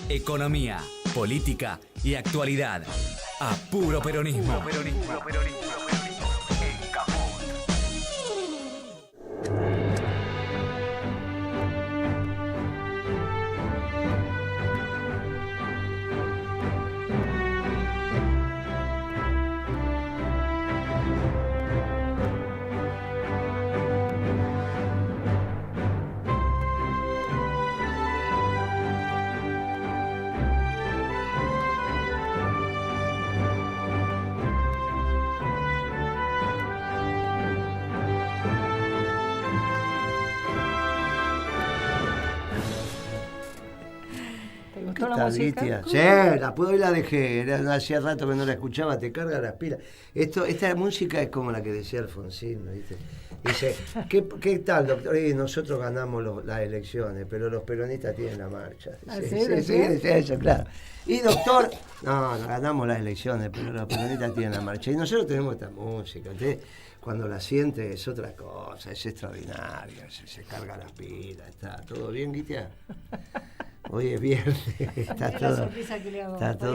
economía, política y actualidad. A puro peronismo. En Caput. ¿Qué tal, Litia? Sí, la puedo y la dejé. Hacía rato que no la escuchaba, te carga las pilas. Esta música es como la que decía Alfonsín, ¿no? ¿Viste? Dice, ¿qué tal, doctor? Nosotros ganamos las elecciones, pero los peronistas tienen la marcha. Sí, eso, claro. Y doctor, no, ganamos las elecciones, pero los peronistas tienen la marcha. Y nosotros tenemos esta música. Usted, cuando la siente, es otra cosa, es extraordinaria, se carga las pilas, está todo bien, Litia. Hoy es viernes, está todo,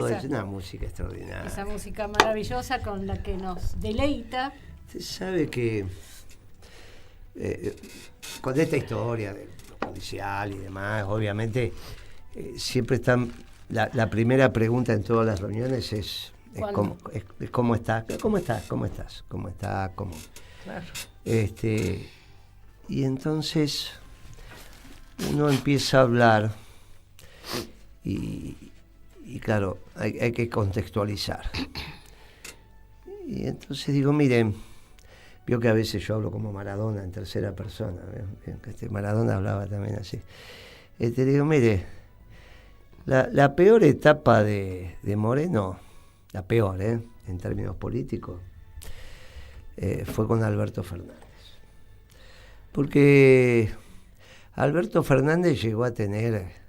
es una música extraordinaria. Esa música maravillosa con la que nos deleita. Usted sabe que con esta historia de policial y demás, obviamente, siempre están, la primera pregunta en todas las reuniones es ¿cómo estás? Claro. Y entonces uno empieza a hablar. Y claro, hay que contextualizar. Y entonces digo, miren, vio que a veces yo hablo como Maradona en tercera persona, que Maradona hablaba también así. Digo, mire, la peor etapa de Moreno, la peor, en términos políticos, fue con Alberto Fernández. Porque Alberto Fernández llegó a tener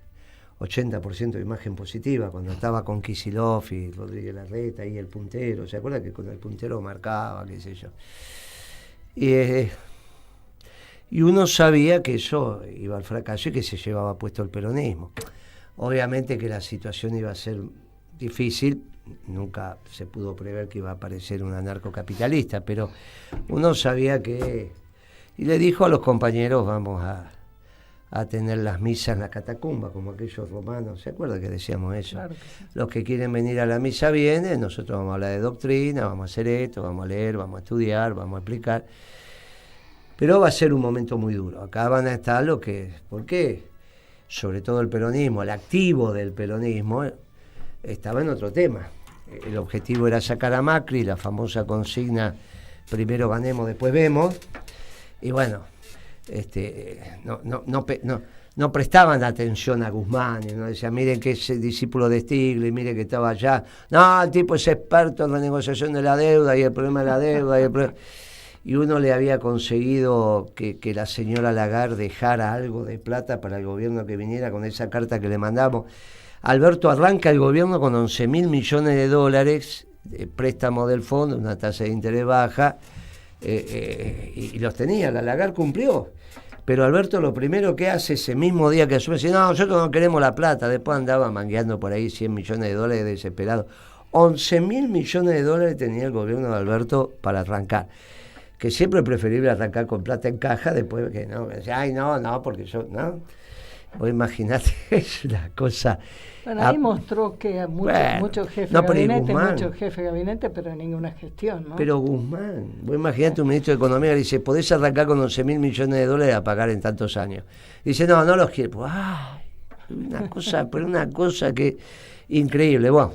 80% de imagen positiva cuando estaba con Kicillof y Rodríguez Larreta y el puntero. ¿Se acuerda que con el puntero marcaba, qué sé yo? Y uno sabía que eso iba al fracaso y que se llevaba puesto el peronismo. Obviamente que la situación iba a ser difícil, nunca se pudo prever que iba a aparecer un anarcocapitalista, pero uno sabía que... Y le dijo a los compañeros, vamos a tener las misas en la catacumba, como aquellos romanos. ¿Se acuerda que decíamos eso? Claro que sí. Los que quieren venir a la misa vienen, nosotros vamos a hablar de doctrina, vamos a hacer esto, vamos a leer, vamos a estudiar, vamos a explicar. Pero va a ser un momento muy duro. Acá van a estar ¿por qué? Sobre todo el peronismo, el activo del peronismo, estaba en otro tema. El objetivo era sacar a Macri, la famosa consigna, primero ganemos, después vemos. Y bueno, no prestaban atención a Guzmán, no decían, miren que es discípulo de Stiglitz, miren que estaba allá. No, el tipo es experto en la negociación de la deuda y el problema de la deuda. Y uno le había conseguido que la señora Lagarde dejara algo de plata para el gobierno que viniera con esa carta que le mandamos. Alberto arranca el gobierno con 11.000 millones de dólares, préstamo del fondo, una tasa de interés baja, y los tenía, la Lagarde cumplió. Pero Alberto lo primero que hace ese mismo día que asume, dice, no, nosotros no queremos la plata. Después andaba mangueando por ahí 100 millones de dólares desesperado. 11.000 millones de dólares tenía el gobierno de Alberto para arrancar. Que siempre es preferible arrancar con plata en caja después que no. Ay, no, porque yo, ¿no? Vos imaginate, es una cosa... Bueno, ahí mostró que muchos jefes de gabinete, pero ninguna gestión, ¿no? Pero Guzmán, vos imaginate un ministro de Economía que dice, podés arrancar con 11.000 millones de dólares a pagar en tantos años. Dice, no los quiero. Pues, una cosa que increíble. Bueno,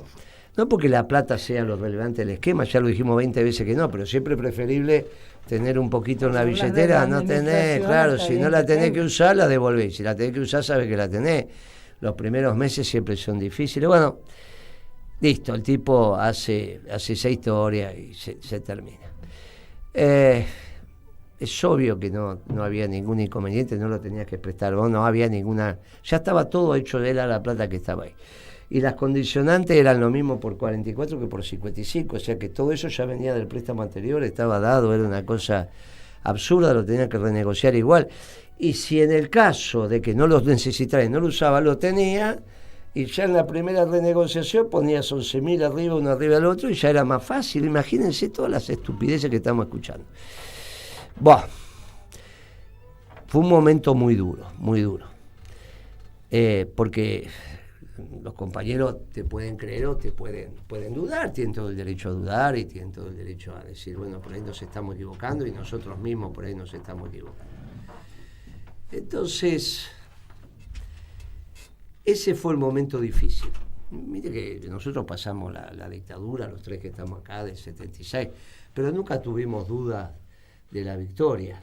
no porque la plata sea lo relevante del esquema, ya lo dijimos 20 veces que no, pero siempre es preferible tener un poquito en la billetera, no tener, claro, si no la tenés que usar, la devolvés. Si la tenés que usar, sabes que la tenés. Los primeros meses siempre son difíciles. Bueno, listo, el tipo hace esa historia y se termina. Es obvio que no había ningún inconveniente, no lo tenías que prestar vos, no había ninguna... Ya estaba todo hecho de la plata que estaba ahí. Y las condicionantes eran lo mismo por 44 que por 55, o sea que todo eso ya venía del préstamo anterior, estaba dado, era una cosa absurda, lo tenía que renegociar igual. Y si en el caso de que no los necesitara y no lo usaba, lo tenía, Y ya en la primera renegociación ponías 11.000 arriba, uno arriba del otro, y ya era más fácil. Imagínense todas las estupideces que estamos escuchando. Buah. Fue un momento muy duro, muy duro. Porque los compañeros te pueden creer o te pueden dudar, tienen todo el derecho a dudar y tienen todo el derecho a decir, bueno, por ahí nos estamos equivocando y nosotros mismos por ahí nos estamos equivocando. Entonces, ese fue el momento difícil. Mire que nosotros pasamos la dictadura, los tres que estamos acá, del 76, pero nunca tuvimos duda de la victoria.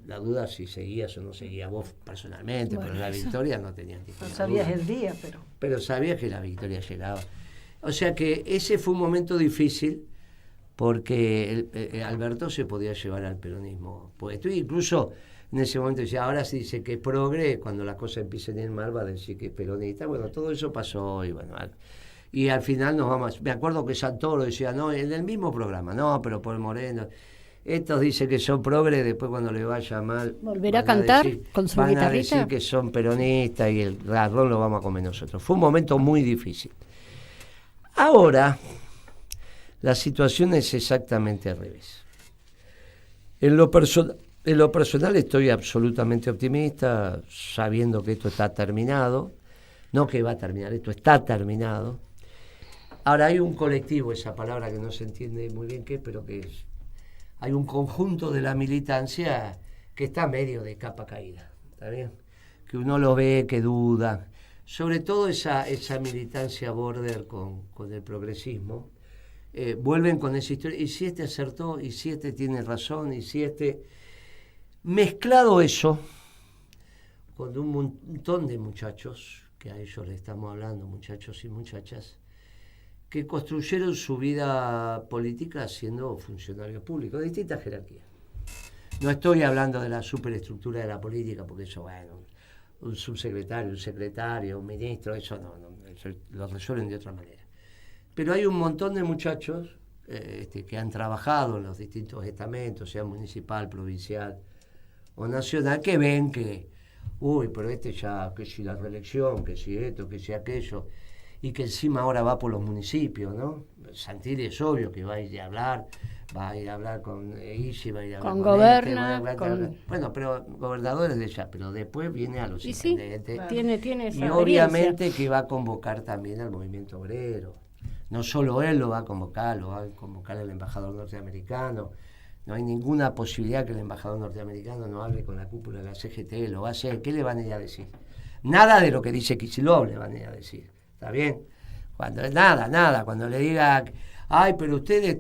La duda si seguías o no seguías vos personalmente, bueno, pero la victoria no tenías ninguna duda. No sabías el día, pero sabías que la victoria llegaba. O sea que ese fue un momento difícil porque Alberto se podía llevar al peronismo puesto. Incluso en ese momento decía, ahora se dice que es progre, cuando las cosas empiecen a ir mal va a decir que es peronista. Bueno, todo eso pasó y bueno, y al final nos vamos. Me acuerdo que Santoro decía, no, en el mismo programa, no, pero por Moreno. Estos dicen que son progres, después cuando le vaya mal... ¿Volverá a cantar con su guitarrita? Van a decir que son peronistas y el garrón lo vamos a comer nosotros. Fue un momento muy difícil. Ahora, la situación es exactamente al revés. En lo personal estoy absolutamente optimista, sabiendo que esto está terminado. No que va a terminar, esto está terminado. Ahora hay un colectivo, esa palabra que no se entiende muy bien qué es, pero que es... Hay un conjunto de la militancia que está medio de capa caída, ¿está bien? Que uno lo ve, que duda. Sobre todo esa militancia border con el progresismo. Vuelven con esa historia. Y si este acertó, y si este tiene razón, y si este... Mezclado eso con un montón de muchachos, que a ellos le estamos hablando, muchachos y muchachas, que construyeron su vida política siendo funcionarios públicos, de distintas jerarquías. No estoy hablando de la superestructura de la política, porque eso, bueno, un subsecretario, un secretario, un ministro, eso no, eso lo resuelven de otra manera. Pero hay un montón de muchachos que han trabajado en los distintos estamentos, sea municipal, provincial o nacional, que ven que, pero ya, que si la reelección, que si esto, que si aquello, y que encima ahora va por los municipios, ¿no? Santilli es obvio que va a ir a hablar con Isi, va a ir a hablar con Goberna, bueno, pero gobernadores de ella, pero después viene a los intendentes. Sí, tiene esa y obviamente que va a convocar también al movimiento obrero. No solo él lo va a convocar el embajador norteamericano. No hay ninguna posibilidad que el embajador norteamericano no hable con la cúpula de la CGT, lo va a hacer. ¿Qué le van a ir a decir? Nada de lo que dice Kicillof le van a ir a decir. ¿Está bien? Nada. Cuando le diga, pero ustedes,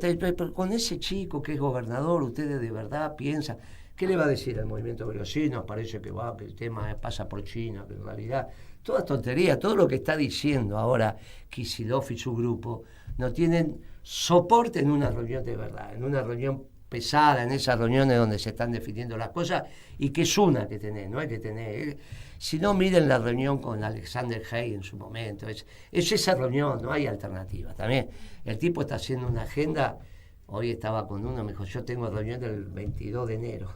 con ese chico que es gobernador, ustedes de verdad piensan, ¿qué le va a decir al movimiento obrero? Sí, nos parece que el tema pasa por China, pero en realidad, toda tontería, todo lo que está diciendo ahora Kicillof y su grupo, no tienen soporte en una reunión de verdad, en una reunión pesada, en esas reuniones donde se están definiendo las cosas, y que es una que tenés, no hay que tener... Si no, miren la reunión con Alexander Haig en su momento. Es esa reunión, no hay alternativa. También el tipo está haciendo una agenda. Hoy estaba con uno, me dijo, yo tengo reunión el 22 de enero.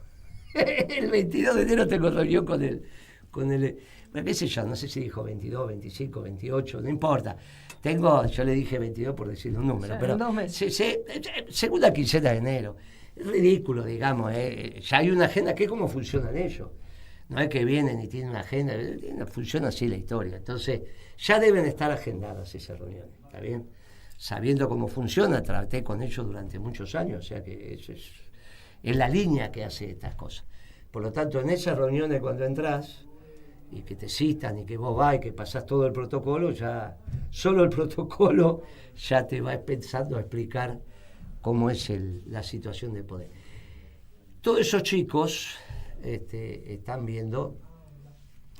El 22 de enero tengo reunión con él. Qué sé yo, no sé si dijo 22, 25, 28, no importa. Yo le dije 22 por decir un número, pero segunda quincena de enero. Es ridículo, digamos. Ya hay una agenda que es como funcionan ellos. No es que vienen y tienen una agenda, funciona así la historia. Entonces, ya deben estar agendadas esas reuniones, ¿está bien? Sabiendo cómo funciona, traté con ellos durante muchos años, o sea que es la línea que hace estas cosas. Por lo tanto, en esas reuniones cuando entras, y que te citan, y que vos vas y que pasás todo el protocolo, ya solo el protocolo ya te va empezando a explicar cómo es la situación de poder. Todos esos chicos... están viendo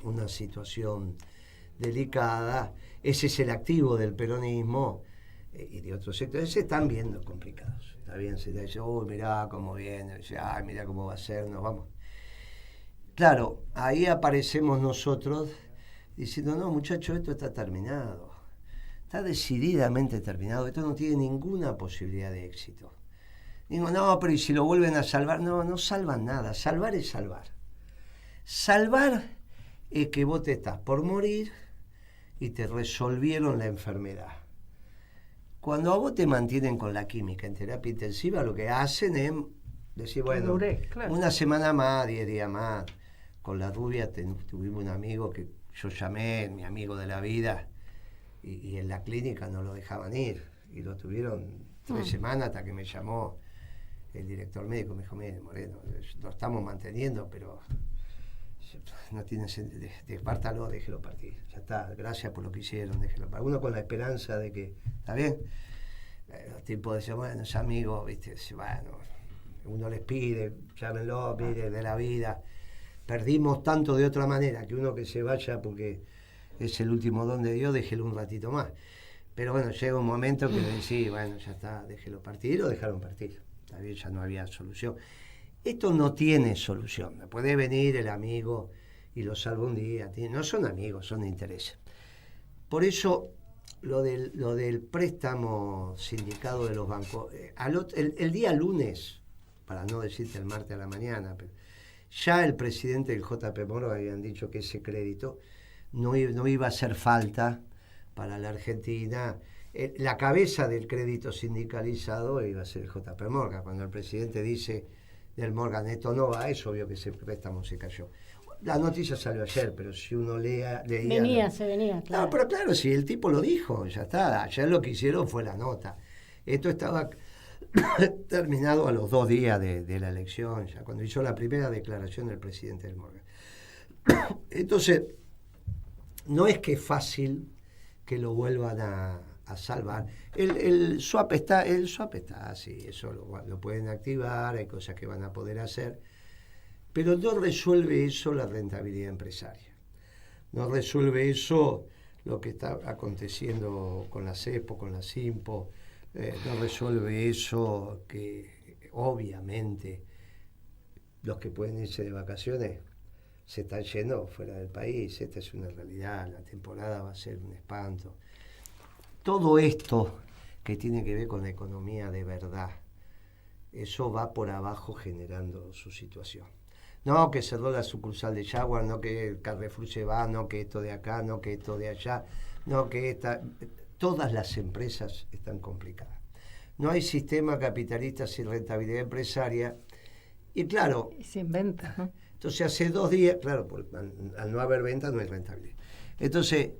una situación delicada. Ese es el activo del peronismo y de otros sectores. Se están viendo complicados. Está bien, se dice, mirá cómo viene, mirá cómo va a ser, nos vamos. Claro, ahí aparecemos nosotros diciendo, no, muchachos, esto está terminado. Está decididamente terminado. Esto no tiene ninguna posibilidad de éxito. Digo, no, pero ¿y si lo vuelven a salvar? No salvan nada. Salvar es salvar. Salvar es que vos te estás por morir y te resolvieron la enfermedad. Cuando a vos te mantienen con la química en terapia intensiva, lo que hacen es decir, bueno, claro, una semana más, 10 días más. Con la rubia tuvimos un amigo que yo llamé, mi amigo de la vida, y en la clínica no lo dejaban ir. Y lo tuvieron 3 semanas hasta que me llamó el director médico. Me dijo, mire, Moreno, lo estamos manteniendo, pero no tiene sentido, despártalo, déjelo partir. Ya está, gracias por lo que hicieron, déjelo partir. Uno con la esperanza de que, ¿está bien? Los tipos decían, bueno, es amigo, ¿viste? Bueno, uno les pide, llámenlo, mire, de la vida. Perdimos tanto de otra manera, que uno que se vaya porque es el último don de Dios, déjelo un ratito más. Pero bueno, llega un momento que decís, bueno, ya está, déjelo partir, y lo dejaron partir. Está bien, ya no había solución. Esto no tiene solución. Puede venir el amigo y lo salva un día. No son amigos, son intereses. Por eso, lo del préstamo sindicado de los bancos, el día lunes, para no decirte el martes a la mañana, pero ya el presidente del JP Morgan habían dicho que ese crédito no iba a hacer falta para la Argentina. La cabeza del crédito sindicalizado iba a ser el JP Morgan. Cuando el presidente dice del Morgan, esto no va, es obvio que ese préstamo se cayó. La noticia salió ayer, pero si uno leía... Se venía, claro. No, pero claro, si el tipo lo dijo, ya está. Ayer lo que hicieron fue la nota. Esto estaba terminado a los 2 días de la elección, ya cuando hizo la primera declaración del presidente del Morgan. Entonces, no es que es fácil que lo vuelvan a salvar. El swap está, sí, eso lo pueden activar, hay cosas que van a poder hacer, pero no resuelve eso la rentabilidad empresaria. No resuelve eso lo que está aconteciendo con la CEPO, con la SIMPO, no resuelve eso que obviamente los que pueden irse de vacaciones se están yendo fuera del país. Esta es una realidad, la temporada va a ser un espanto. Todo esto que tiene que ver con la economía de verdad, eso va por abajo generando su situación. No que cerró la sucursal de Jaguar, no que el Carrefour se va, no que esto de acá, no que esto de allá, no que todas las empresas están complicadas. No hay sistema capitalista sin rentabilidad empresaria. Y claro... Y sin venta, ¿no? Entonces hace 2 días, claro, al no haber venta no hay rentabilidad. Entonces,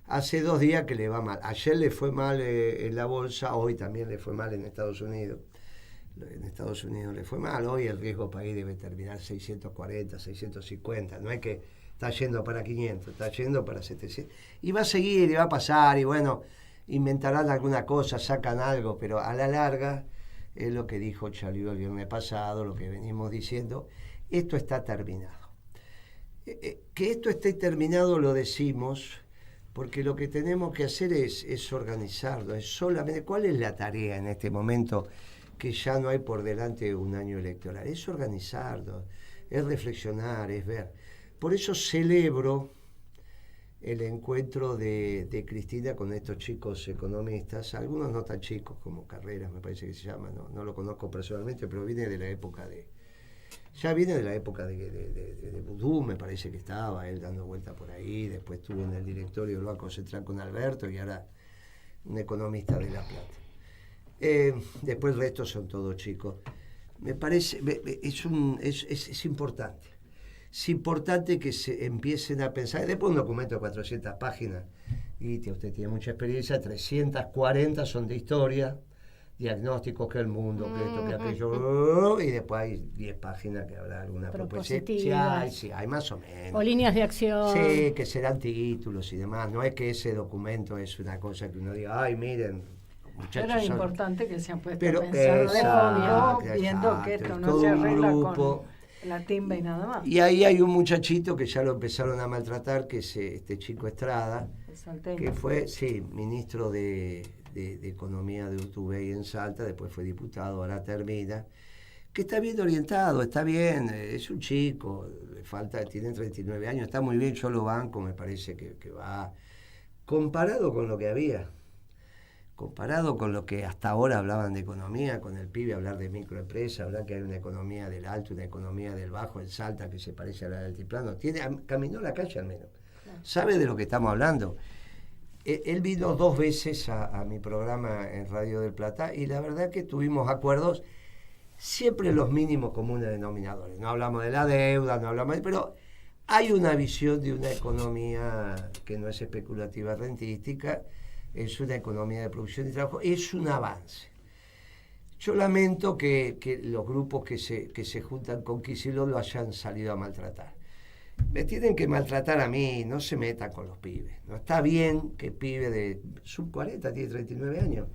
hace 2 días que le va mal. Ayer le fue mal en la bolsa, hoy también le fue mal en Estados Unidos. En Estados Unidos le fue mal, hoy el riesgo país debe terminar 640, 650. No es que está yendo para 500, está yendo para 700. Y va a seguir, y va a pasar, y bueno, inventarán alguna cosa, sacan algo, pero a la larga, es lo que dijo Chalío el viernes pasado, lo que venimos diciendo, esto está terminado. Que esto esté terminado lo decimos porque lo que tenemos que hacer es organizarlo, es solamente, ¿cuál es la tarea en este momento que ya no hay por delante un año electoral? Es organizarlo, es reflexionar, es ver. Por eso celebro el encuentro de Cristina con estos chicos economistas, algunos no tan chicos como Carreras, me parece que se llama, no lo conozco personalmente, pero viene de la época de Vudú, me parece que estaba él dando vuelta por ahí, después estuvo en el directorio del Banco Central con Alberto y ahora un economista de La Plata. Después el resto son todos chicos. Me parece, es importante. Es importante que se empiecen a pensar. Después un documento de 400 páginas, y usted tiene mucha experiencia, 340 son de historia, diagnósticos que el mundo, que esto, que aquello, y después hay 10 páginas que habrá alguna propuesta. Sí, hay más o menos. O líneas de acción. Sí, que serán títulos y demás. No es que ese documento es una cosa que uno diga, ay, miren, muchachos. Pero es importante que se han puesto pero, a pensar de fondo, viendo exacto, que esto no se arregla con la timba y nada más. Y ahí hay un muchachito que ya lo empezaron a maltratar, que es este chico Estrada, que fue, sí, ministro de Economía de Urtubey en Salta, después fue diputado, ahora termina, que está bien orientado, está bien, es un chico, tiene 39 años, está muy bien, yo lo banco, me parece que va, comparado con lo que había, comparado con lo que hasta ahora hablaban de economía, con el pibe hablar de microempresa, hablar que hay una economía del alto, una economía del bajo en Salta que se parece a la del altiplano, caminó la calle al menos. ¿Sabe de lo que estamos hablando? Él vino 2 veces a mi programa en Radio del Plata y la verdad que tuvimos acuerdos, siempre los mínimos comunes denominadores. No hablamos de la deuda, no hablamos pero hay una visión de una economía que no es especulativa rentística, es una economía de producción y trabajo, es un avance. Yo lamento que los grupos que se juntan con Kicillof lo hayan salido a maltratar. Me tienen que maltratar a mí, no se metan con los pibes. No está bien que pibe de sub 40, tiene 39 años.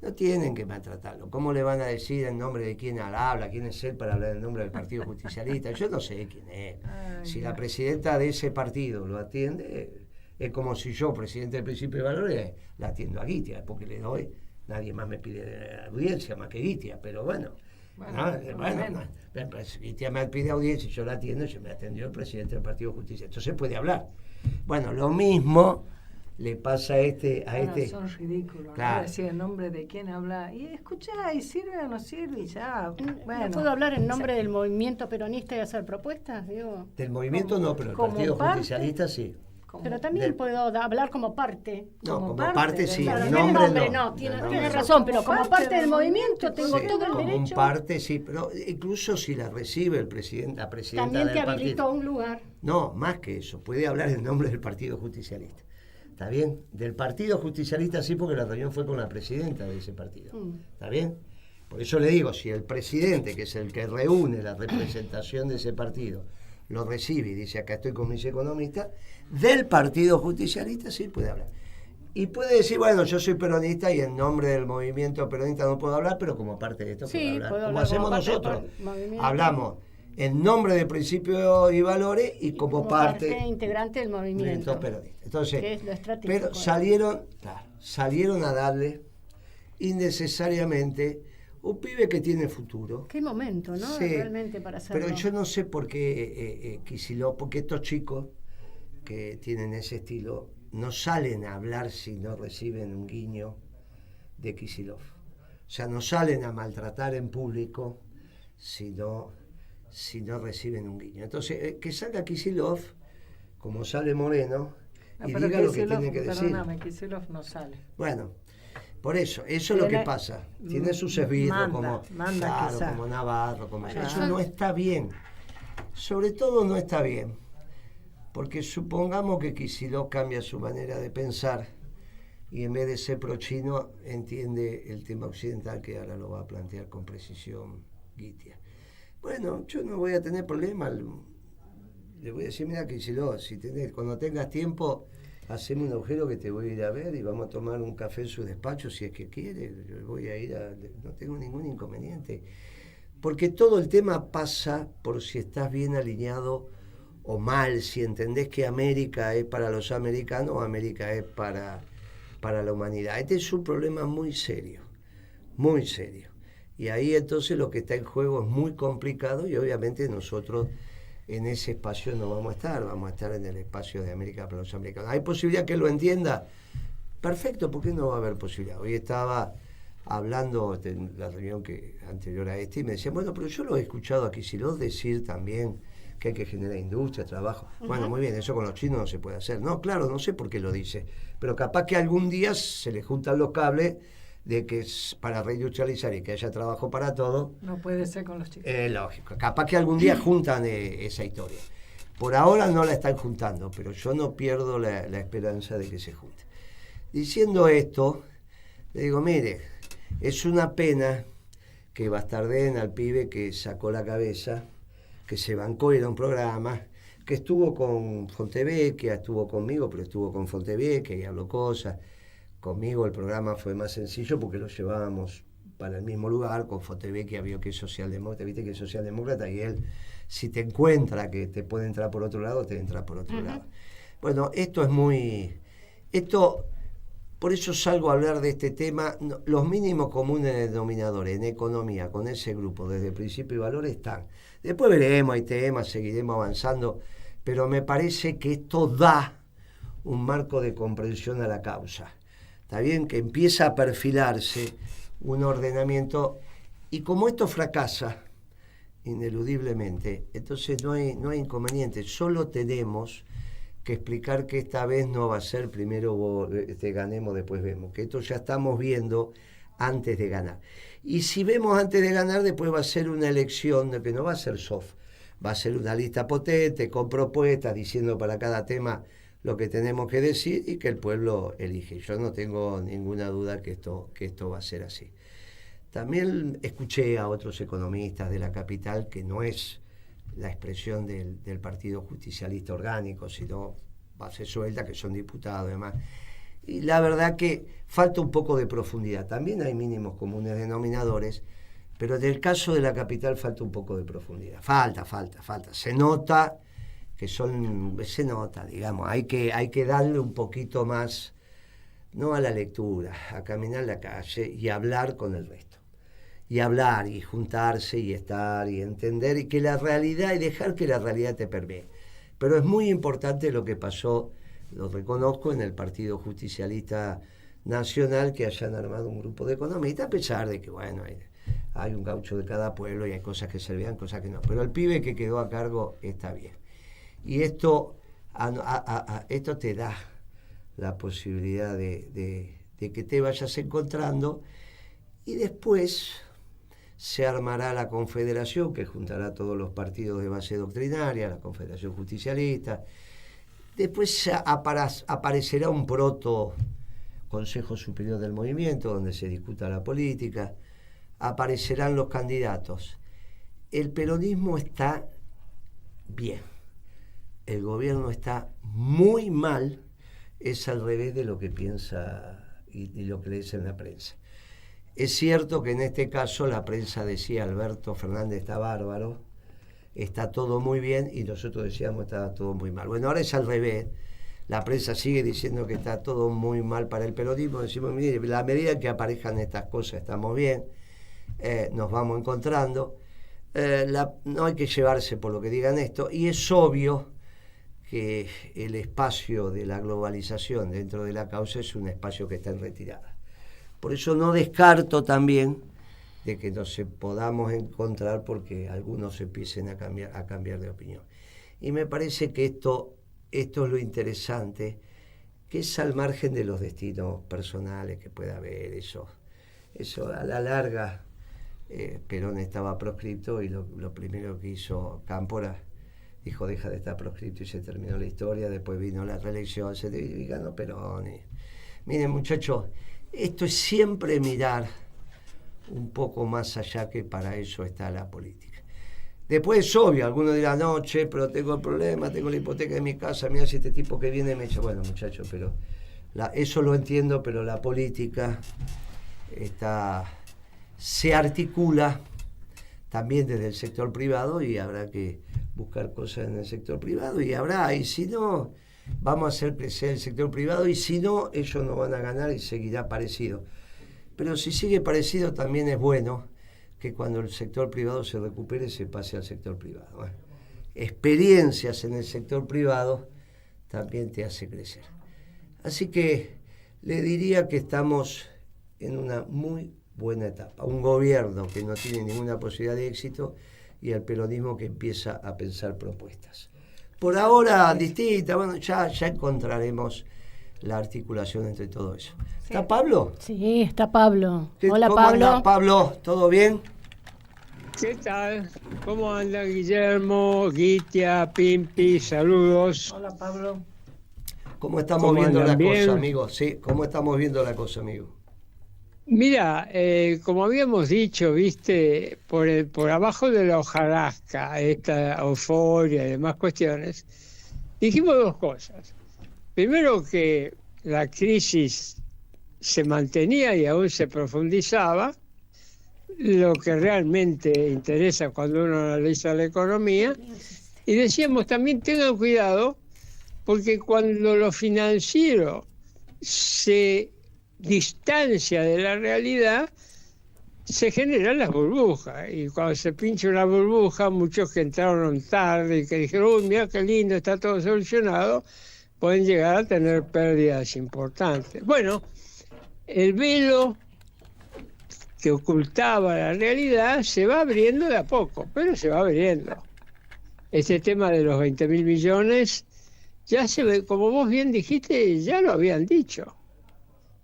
No tienen que maltratarlo. ¿Cómo le van a decir en nombre de quién habla? ¿Quién es él para hablar en nombre del Partido Justicialista? Yo no sé quién es. Si la presidenta de ese partido lo atiende, es como si yo, presidente del Principio de Valores, la atiendo a Guitia, porque le doy, nadie más me pide audiencia más que Guitia, pero bueno. Guitia me pide audiencia y yo la atiendo, y me atendió el presidente del Partido Justicia. Entonces puede hablar. Bueno, lo mismo le pasa a este. Son ridículos, claro. ¿no? Decir en nombre de quién habla. Y escuchá, y sirve o no sirve, y ya. Bueno. ¿No puedo hablar en nombre del movimiento peronista y hacer propuestas? Digo, del movimiento no, pero el Partido Justicialista sí. Pero también puedo hablar como parte. No, como parte sí, claro, el nombre no. Tiene razón, pero como parte del movimiento tengo sí, todo el como derecho. un parte sí, pero incluso si la recibe el presidente, la presidenta también del te partido. habilitó un lugar. No, más que eso, puede hablar en nombre del Partido Justicialista. ¿Está bien? Del Partido Justicialista sí, porque la reunión fue con la presidenta de ese partido. ¿Está bien? Por eso le digo, si el presidente, que es el que reúne la representación de ese partido, lo recibe y dice, acá estoy con mis economistas, del Partido Justicialista sí puede hablar. Y puede decir, bueno, yo soy peronista y en nombre del movimiento peronista no puedo hablar, pero como parte de esto sí, puedo hablar. Puedo como hablar hacemos nosotros. Hablamos en nombre de Principios y Valores y como parte integrante del movimiento peronista. Entonces, que es lo estratégico, pero salieron a darle innecesariamente un pibe que tiene futuro. Qué momento, ¿no? Sí, realmente para hacerlo. pero yo no sé por qué Kicillof, porque estos chicos que tienen ese estilo no salen a hablar si no reciben un guiño de Kicillof. O sea, no salen a maltratar en público si no reciben un guiño. Entonces, que salga Kicillof, como sale Moreno, y diga lo que tiene que decir. Perdóname, Kicillof no sale. Bueno, por eso es lo que pasa. Tiene sus esbirros como Navarro, como eso no está bien. Sobre todo no está bien. Porque supongamos que Kicillof cambia su manera de pensar y en vez de ser pro-chino entiende el tema occidental, que ahora lo va a plantear con precisión Guitia. Bueno, yo no voy a tener problema. Le voy a decir, mira Kicillof, cuando tengas tiempo, haceme un agujero que te voy a ir a ver y vamos a tomar un café en su despacho si es que quiere. Yo voy a ir no tengo ningún inconveniente. Porque todo el tema pasa por si estás bien alineado o mal, si entendés que América es para los americanos o América es para la humanidad. Este es un problema muy serio, muy serio. Y ahí entonces lo que está en juego es muy complicado y obviamente nosotros en ese espacio no vamos a estar en el espacio de América para los americanos. ¿Hay posibilidad que lo entienda? Perfecto, ¿por qué no va a haber posibilidad? Hoy estaba hablando en la reunión anterior a y me decía, bueno, pero yo lo he escuchado a Kicillof decir también que hay que generar industria, trabajo. Bueno, muy bien, eso con los chinos no se puede hacer. No, claro, no sé por qué lo dice, pero capaz que algún día se le juntan los cables de que para reindustrializar y que haya trabajo para todo. No puede ser con los chicos. Lógico, capaz que algún día juntan esa historia. Por ahora no la están juntando, pero yo no pierdo la esperanza de que se junte. Diciendo esto, le digo, mire, es una pena que bastarden al pibe que sacó la cabeza, que se bancó, era un programa, que estuvo con Fontevecchia, estuvo conmigo, pero estuvo con Fontevecchia y habló cosas. Conmigo el programa fue más sencillo porque lo llevábamos para el mismo lugar. Con Fontevecchia vio que es socialdemócrata, viste que es socialdemócrata y él, si te encuentra que te puede entrar por otro lado, te entra por otro lado. Bueno, por eso salgo a hablar de este tema. Los mínimos comunes denominadores en economía con ese grupo desde Principio y Valores están. Después veremos, hay temas, seguiremos avanzando, pero me parece que esto da un marco de comprensión a la causa. Está bien que empieza a perfilarse un ordenamiento y como esto fracasa ineludiblemente, entonces no hay inconveniente, solo tenemos que explicar que esta vez no va a ser primero ganemos, después vemos, que esto ya estamos viendo antes de ganar. Y si vemos antes de ganar, después va a ser una elección que no va a ser soft, va a ser una lista potente, con propuestas, diciendo para cada tema lo que tenemos que decir y que el pueblo elige. Yo no tengo ninguna duda que esto va a ser así. También escuché a otros economistas de la capital, que no es la expresión del Partido Justicialista Orgánico, sino base suelta, que son diputados y demás. Y la verdad que falta un poco de profundidad. También hay mínimos comunes denominadores, pero en el caso de la capital falta un poco de profundidad. Falta. Se nota digamos, hay que darle un poquito más, no a la lectura, a caminar la calle y hablar con el resto. Y hablar, y juntarse, y estar, y entender, y que la realidad, y dejar que la realidad te permee. Pero es muy importante lo que pasó, lo reconozco, en el Partido Justicialista Nacional, que hayan armado un grupo de economistas, a pesar de que, bueno, hay un gaucho de cada pueblo y hay cosas que se vean, cosas que no. Pero el pibe que quedó a cargo está bien. Y esto te da la posibilidad de que te vayas encontrando, y después se armará la confederación que juntará a todos los partidos de base doctrinaria, la Confederación Justicialista. Después aparecerá un proto Consejo Superior del Movimiento donde se discuta la política, aparecerán los candidatos. El peronismo está bien, el gobierno está muy mal, es al revés de lo que piensa y lo que le dice en la prensa. Es cierto que en este caso la prensa decía Alberto Fernández está bárbaro, está todo muy bien, y nosotros decíamos está todo muy mal. Bueno, ahora es al revés. La prensa sigue diciendo que está todo muy mal para el peronismo. Decimos, mire, la medida que aparezcan estas cosas estamos bien, nos vamos encontrando. No hay que llevarse por lo que digan esto, y es obvio que el espacio de la globalización dentro de la causa es un espacio que está en retirada. Por eso no descarto también de que nos podamos encontrar porque algunos empiecen a cambiar de opinión. Y me parece que esto es lo interesante, que es al margen de los destinos personales que pueda haber. Eso a la larga, Perón estaba proscripto, y lo primero que hizo Cámpora, dijo deja de estar proscripto, y se terminó la historia. Después vino la reelección, y ganó Perón. Miren, muchachos, esto es siempre mirar un poco más allá, que para eso está la política. Después es obvio, algunos dirán, no, pero tengo el problema, tengo la hipoteca de mi casa, mira si este tipo que viene me echa. Bueno, muchachos, pero eso lo entiendo, pero la política se articula también desde el sector privado, y habrá que buscar cosas en el sector privado, y si no, vamos a hacer crecer el sector privado, y si no, ellos no van a ganar y seguirá parecido. Pero si sigue parecido, también es bueno que cuando el sector privado se recupere, se pase al sector privado. Bueno, experiencias en el sector privado también te hace crecer. Así que le diría que estamos en una muy buena etapa. Un gobierno que no tiene ninguna posibilidad de éxito, y el peronismo que empieza a pensar propuestas. Por ahora distintas, bueno, ya encontraremos la articulación entre todo eso. Sí. ¿Está Pablo? Sí, está Pablo. Hola, ¿Cómo Pablo. anda, Pablo? ¿Todo bien? ¿Qué tal? ¿Cómo anda Guillermo, Guitia, Pimpi? Saludos. Hola, Pablo. ¿Cómo estamos viendo la cosa, amigo? Sí, ¿cómo estamos viendo la cosa, amigo? Mira, como habíamos dicho, viste, por abajo de la hojarasca, esta euforia y demás cuestiones, dijimos dos cosas. Primero, que la crisis se mantenía y aún se profundizaba, lo que realmente interesa cuando uno analiza la economía, y decíamos también tengan cuidado, porque cuando lo financiero se distancia de la realidad, se generan las burbujas, y cuando se pincha una burbuja, muchos que entraron tarde y que dijeron, uy, mira qué lindo, está todo solucionado, pueden llegar a tener pérdidas importantes. Bueno, el velo que ocultaba la realidad se va abriendo de a poco, pero se va abriendo. Este tema de los 20.000 millones ya se ve, como vos bien dijiste, ya lo habían dicho.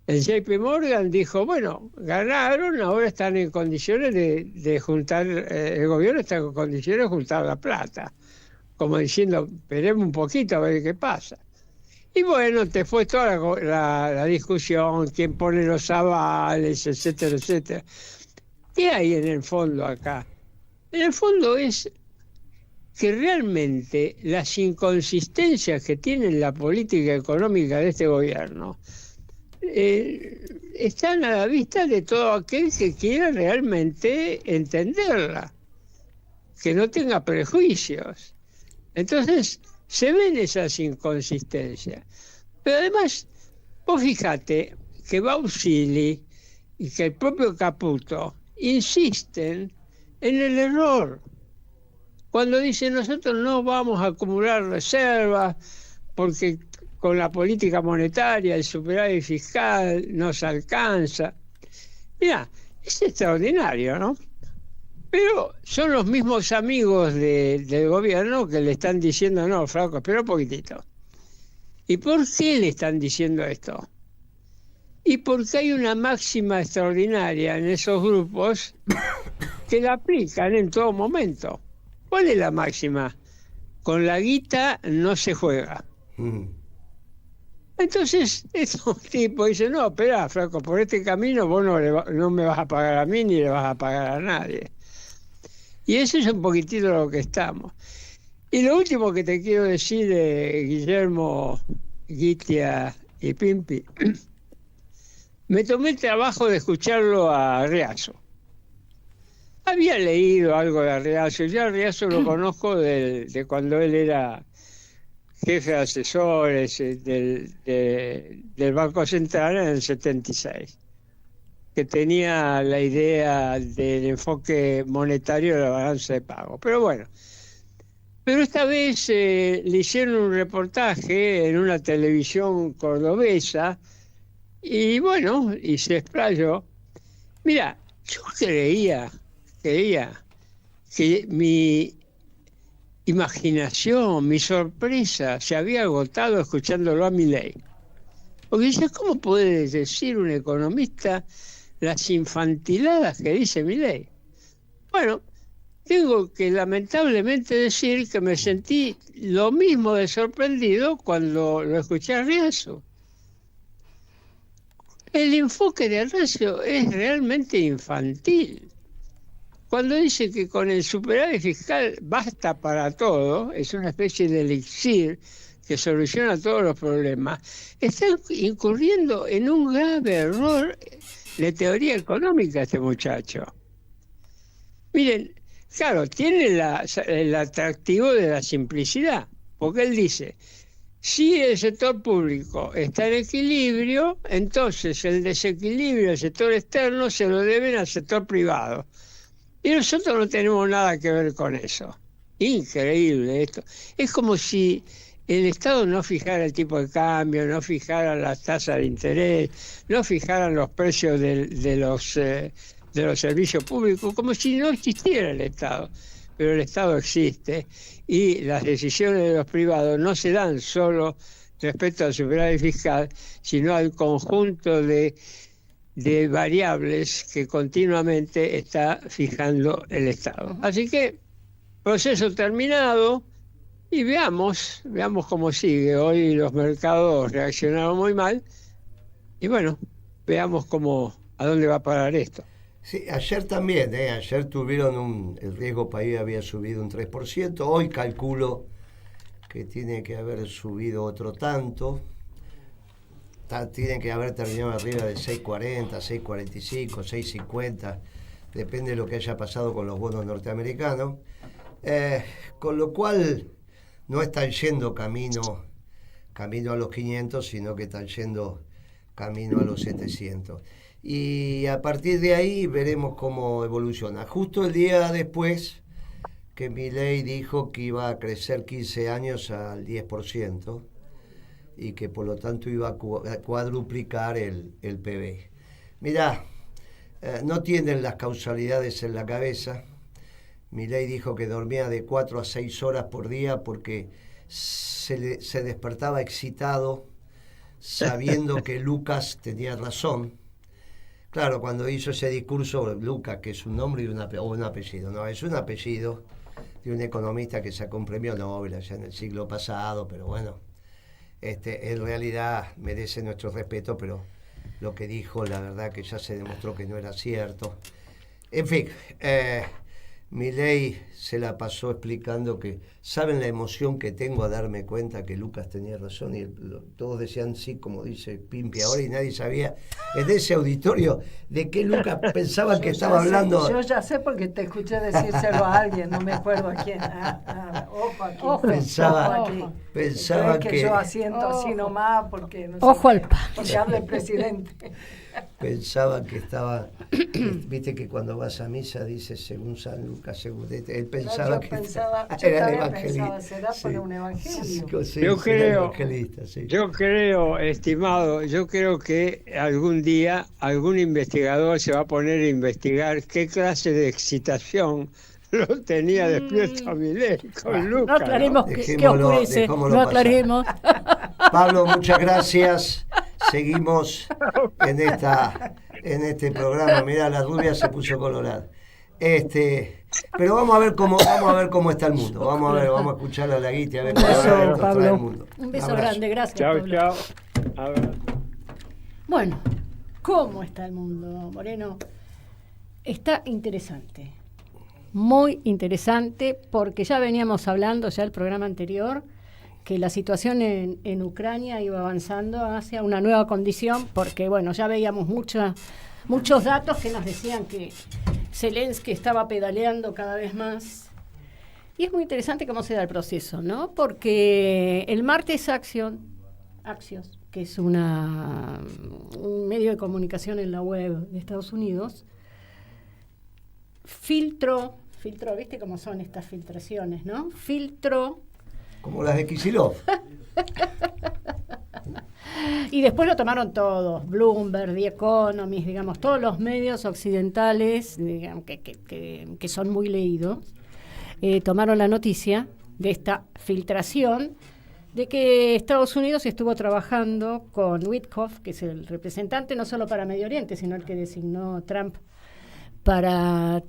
El JP Morgan dijo, bueno, ganaron, ahora están en condiciones de juntar, el gobierno está en condiciones de juntar la plata. Como diciendo, esperemos un poquito a ver qué pasa. Y bueno, te fue toda la discusión, quién pone los avales, etcétera, etcétera. ¿Qué hay en el fondo acá? En el fondo es que realmente las inconsistencias que tiene la política económica de este gobierno están a la vista de todo aquel que quiera realmente entenderla, que no tenga prejuicios. Entonces, se ven esas inconsistencias. Pero además, vos fíjate que Bausili y que el propio Caputo insisten en el error. Cuando dicen nosotros no vamos a acumular reservas porque con la política monetaria el superávit fiscal nos alcanza. Mira, es extraordinario, ¿no? Pero son los mismos amigos del gobierno que le están diciendo, no, flaco, espera un poquitito. ¿Y por qué le están diciendo esto? Y porque hay una máxima extraordinaria en esos grupos que la aplican en todo momento. ¿Cuál es la máxima? Con la guita no se juega. Entonces, estos tipos dicen, no, espera, flaco, por este camino vos no me vas a pagar a mí ni le vas a pagar a nadie. Y eso es un poquitito lo que estamos. Y lo último que te quiero decir, Guillermo, Gitia y Pimpi, me tomé el trabajo de escucharlo a Riazo. Había leído algo de Riazo, ya Riazo lo conozco de cuando él era jefe de asesores del Banco Central en el 76. Que tenía la idea del enfoque monetario de la balanza de pago. Pero bueno, esta vez le hicieron un reportaje en una televisión cordobesa y bueno, y se explayó. Mira, yo creía que mi imaginación, mi sorpresa se había agotado escuchándolo a Milei. Porque dice, ¿cómo puede decir un economista las infantiladas que dice Milei? Bueno, tengo que lamentablemente decir que me sentí lo mismo de sorprendido cuando lo escuché a Riazo. El enfoque de Riazo es realmente infantil. Cuando dice que con el superávit fiscal basta para todo, es una especie de elixir que soluciona todos los problemas, está incurriendo en un grave error de teoría económica este muchacho. Miren, claro, tiene el atractivo de la simplicidad, porque él dice, si el sector público está en equilibrio, entonces el desequilibrio del sector externo se lo deben al sector privado. Y nosotros no tenemos nada que ver con eso. Increíble esto. Es como si el Estado no fijara el tipo de cambio, no fijara las tasas de interés, no fijara los precios de los servicios públicos, como si no existiera el Estado. Pero el Estado existe y las decisiones de los privados no se dan solo respecto al superávit fiscal, sino al conjunto de variables que continuamente está fijando el Estado. Así que, proceso terminado, y veamos cómo sigue. Hoy los mercados reaccionaron muy mal, y bueno, veamos a dónde va a parar esto. Sí, ayer también, ayer tuvieron el riesgo país había subido un 3%, hoy calculo que tiene que haber subido otro tanto. Tienen que haber terminado arriba de 6.40, 6.45, 6.50, depende de lo que haya pasado con los bonos norteamericanos, con lo cual no están yendo camino a los 500, sino que están yendo camino a los 700. Y a partir de ahí veremos cómo evoluciona. Justo el día después que Milei dijo que iba a crecer 15 años al 10%, y que por lo tanto iba a cuadruplicar el PBI. Mirá, no tienen las causalidades en la cabeza. Milei dijo que dormía de 4 a 6 horas por día porque se despertaba excitado sabiendo que Lucas tenía razón. Claro, cuando hizo ese discurso, Lucas, que es un nombre y un apellido, no, es un apellido de un economista que sacó un premio Nobel allá en el siglo pasado, pero bueno, en realidad merece nuestro respeto, pero lo que dijo, la verdad que ya se demostró que no era cierto. En fin, Milei se la pasó explicando que, ¿saben la emoción que tengo a darme cuenta que Lucas tenía razón? Y todos decían sí, como dice Pimpi ahora, y nadie sabía en ese auditorio de qué Lucas pensaba que estaba hablando. Yo ya sé porque te escuché decírselo a alguien, no me acuerdo a quién. Ojo aquí. Pensaba que yo asiento así nomás porque no sé, ojo al pan. porque habla el presidente. Pensaba que estaba, viste que cuando vas a misa dice según San Lucas, según él pensaba que era el evangelista. ¿Será por un evangelio? Sí, yo creo, estimado, que algún día algún investigador se va a poner a investigar qué clase de excitación lo tenía despierto a Milei con Lucas. No aclaremos qué ocurre, no aclaremos. Pablo, muchas gracias. Seguimos en este programa. Mirá, la rubia se puso colorada. Pero vamos a ver cómo está el mundo. Vamos a escuchar a la Guiti a ver cómo está el mundo. Un beso grande, gracias. Chao, Pablo. chao. Abrazo. Bueno, ¿cómo está el mundo, Moreno? Está interesante, muy interesante, porque ya veníamos hablando ya el programa anterior que la situación en Ucrania iba avanzando hacia una nueva condición, porque bueno, ya veíamos muchos datos que nos decían que Zelensky estaba pedaleando cada vez más. Y es muy interesante cómo se da el proceso, ¿no? Porque el martes Axios, que es un medio de comunicación en la web de Estados Unidos, filtró, ¿viste cómo son estas filtraciones, no? Filtró. Como las de Kicillof. Y después lo tomaron todos, Bloomberg, The Economist, digamos, todos los medios occidentales, digamos, que son muy leídos, tomaron la noticia de esta filtración de que Estados Unidos estuvo trabajando con Witkoff, que es el representante no solo para Medio Oriente, sino el que designó Trump para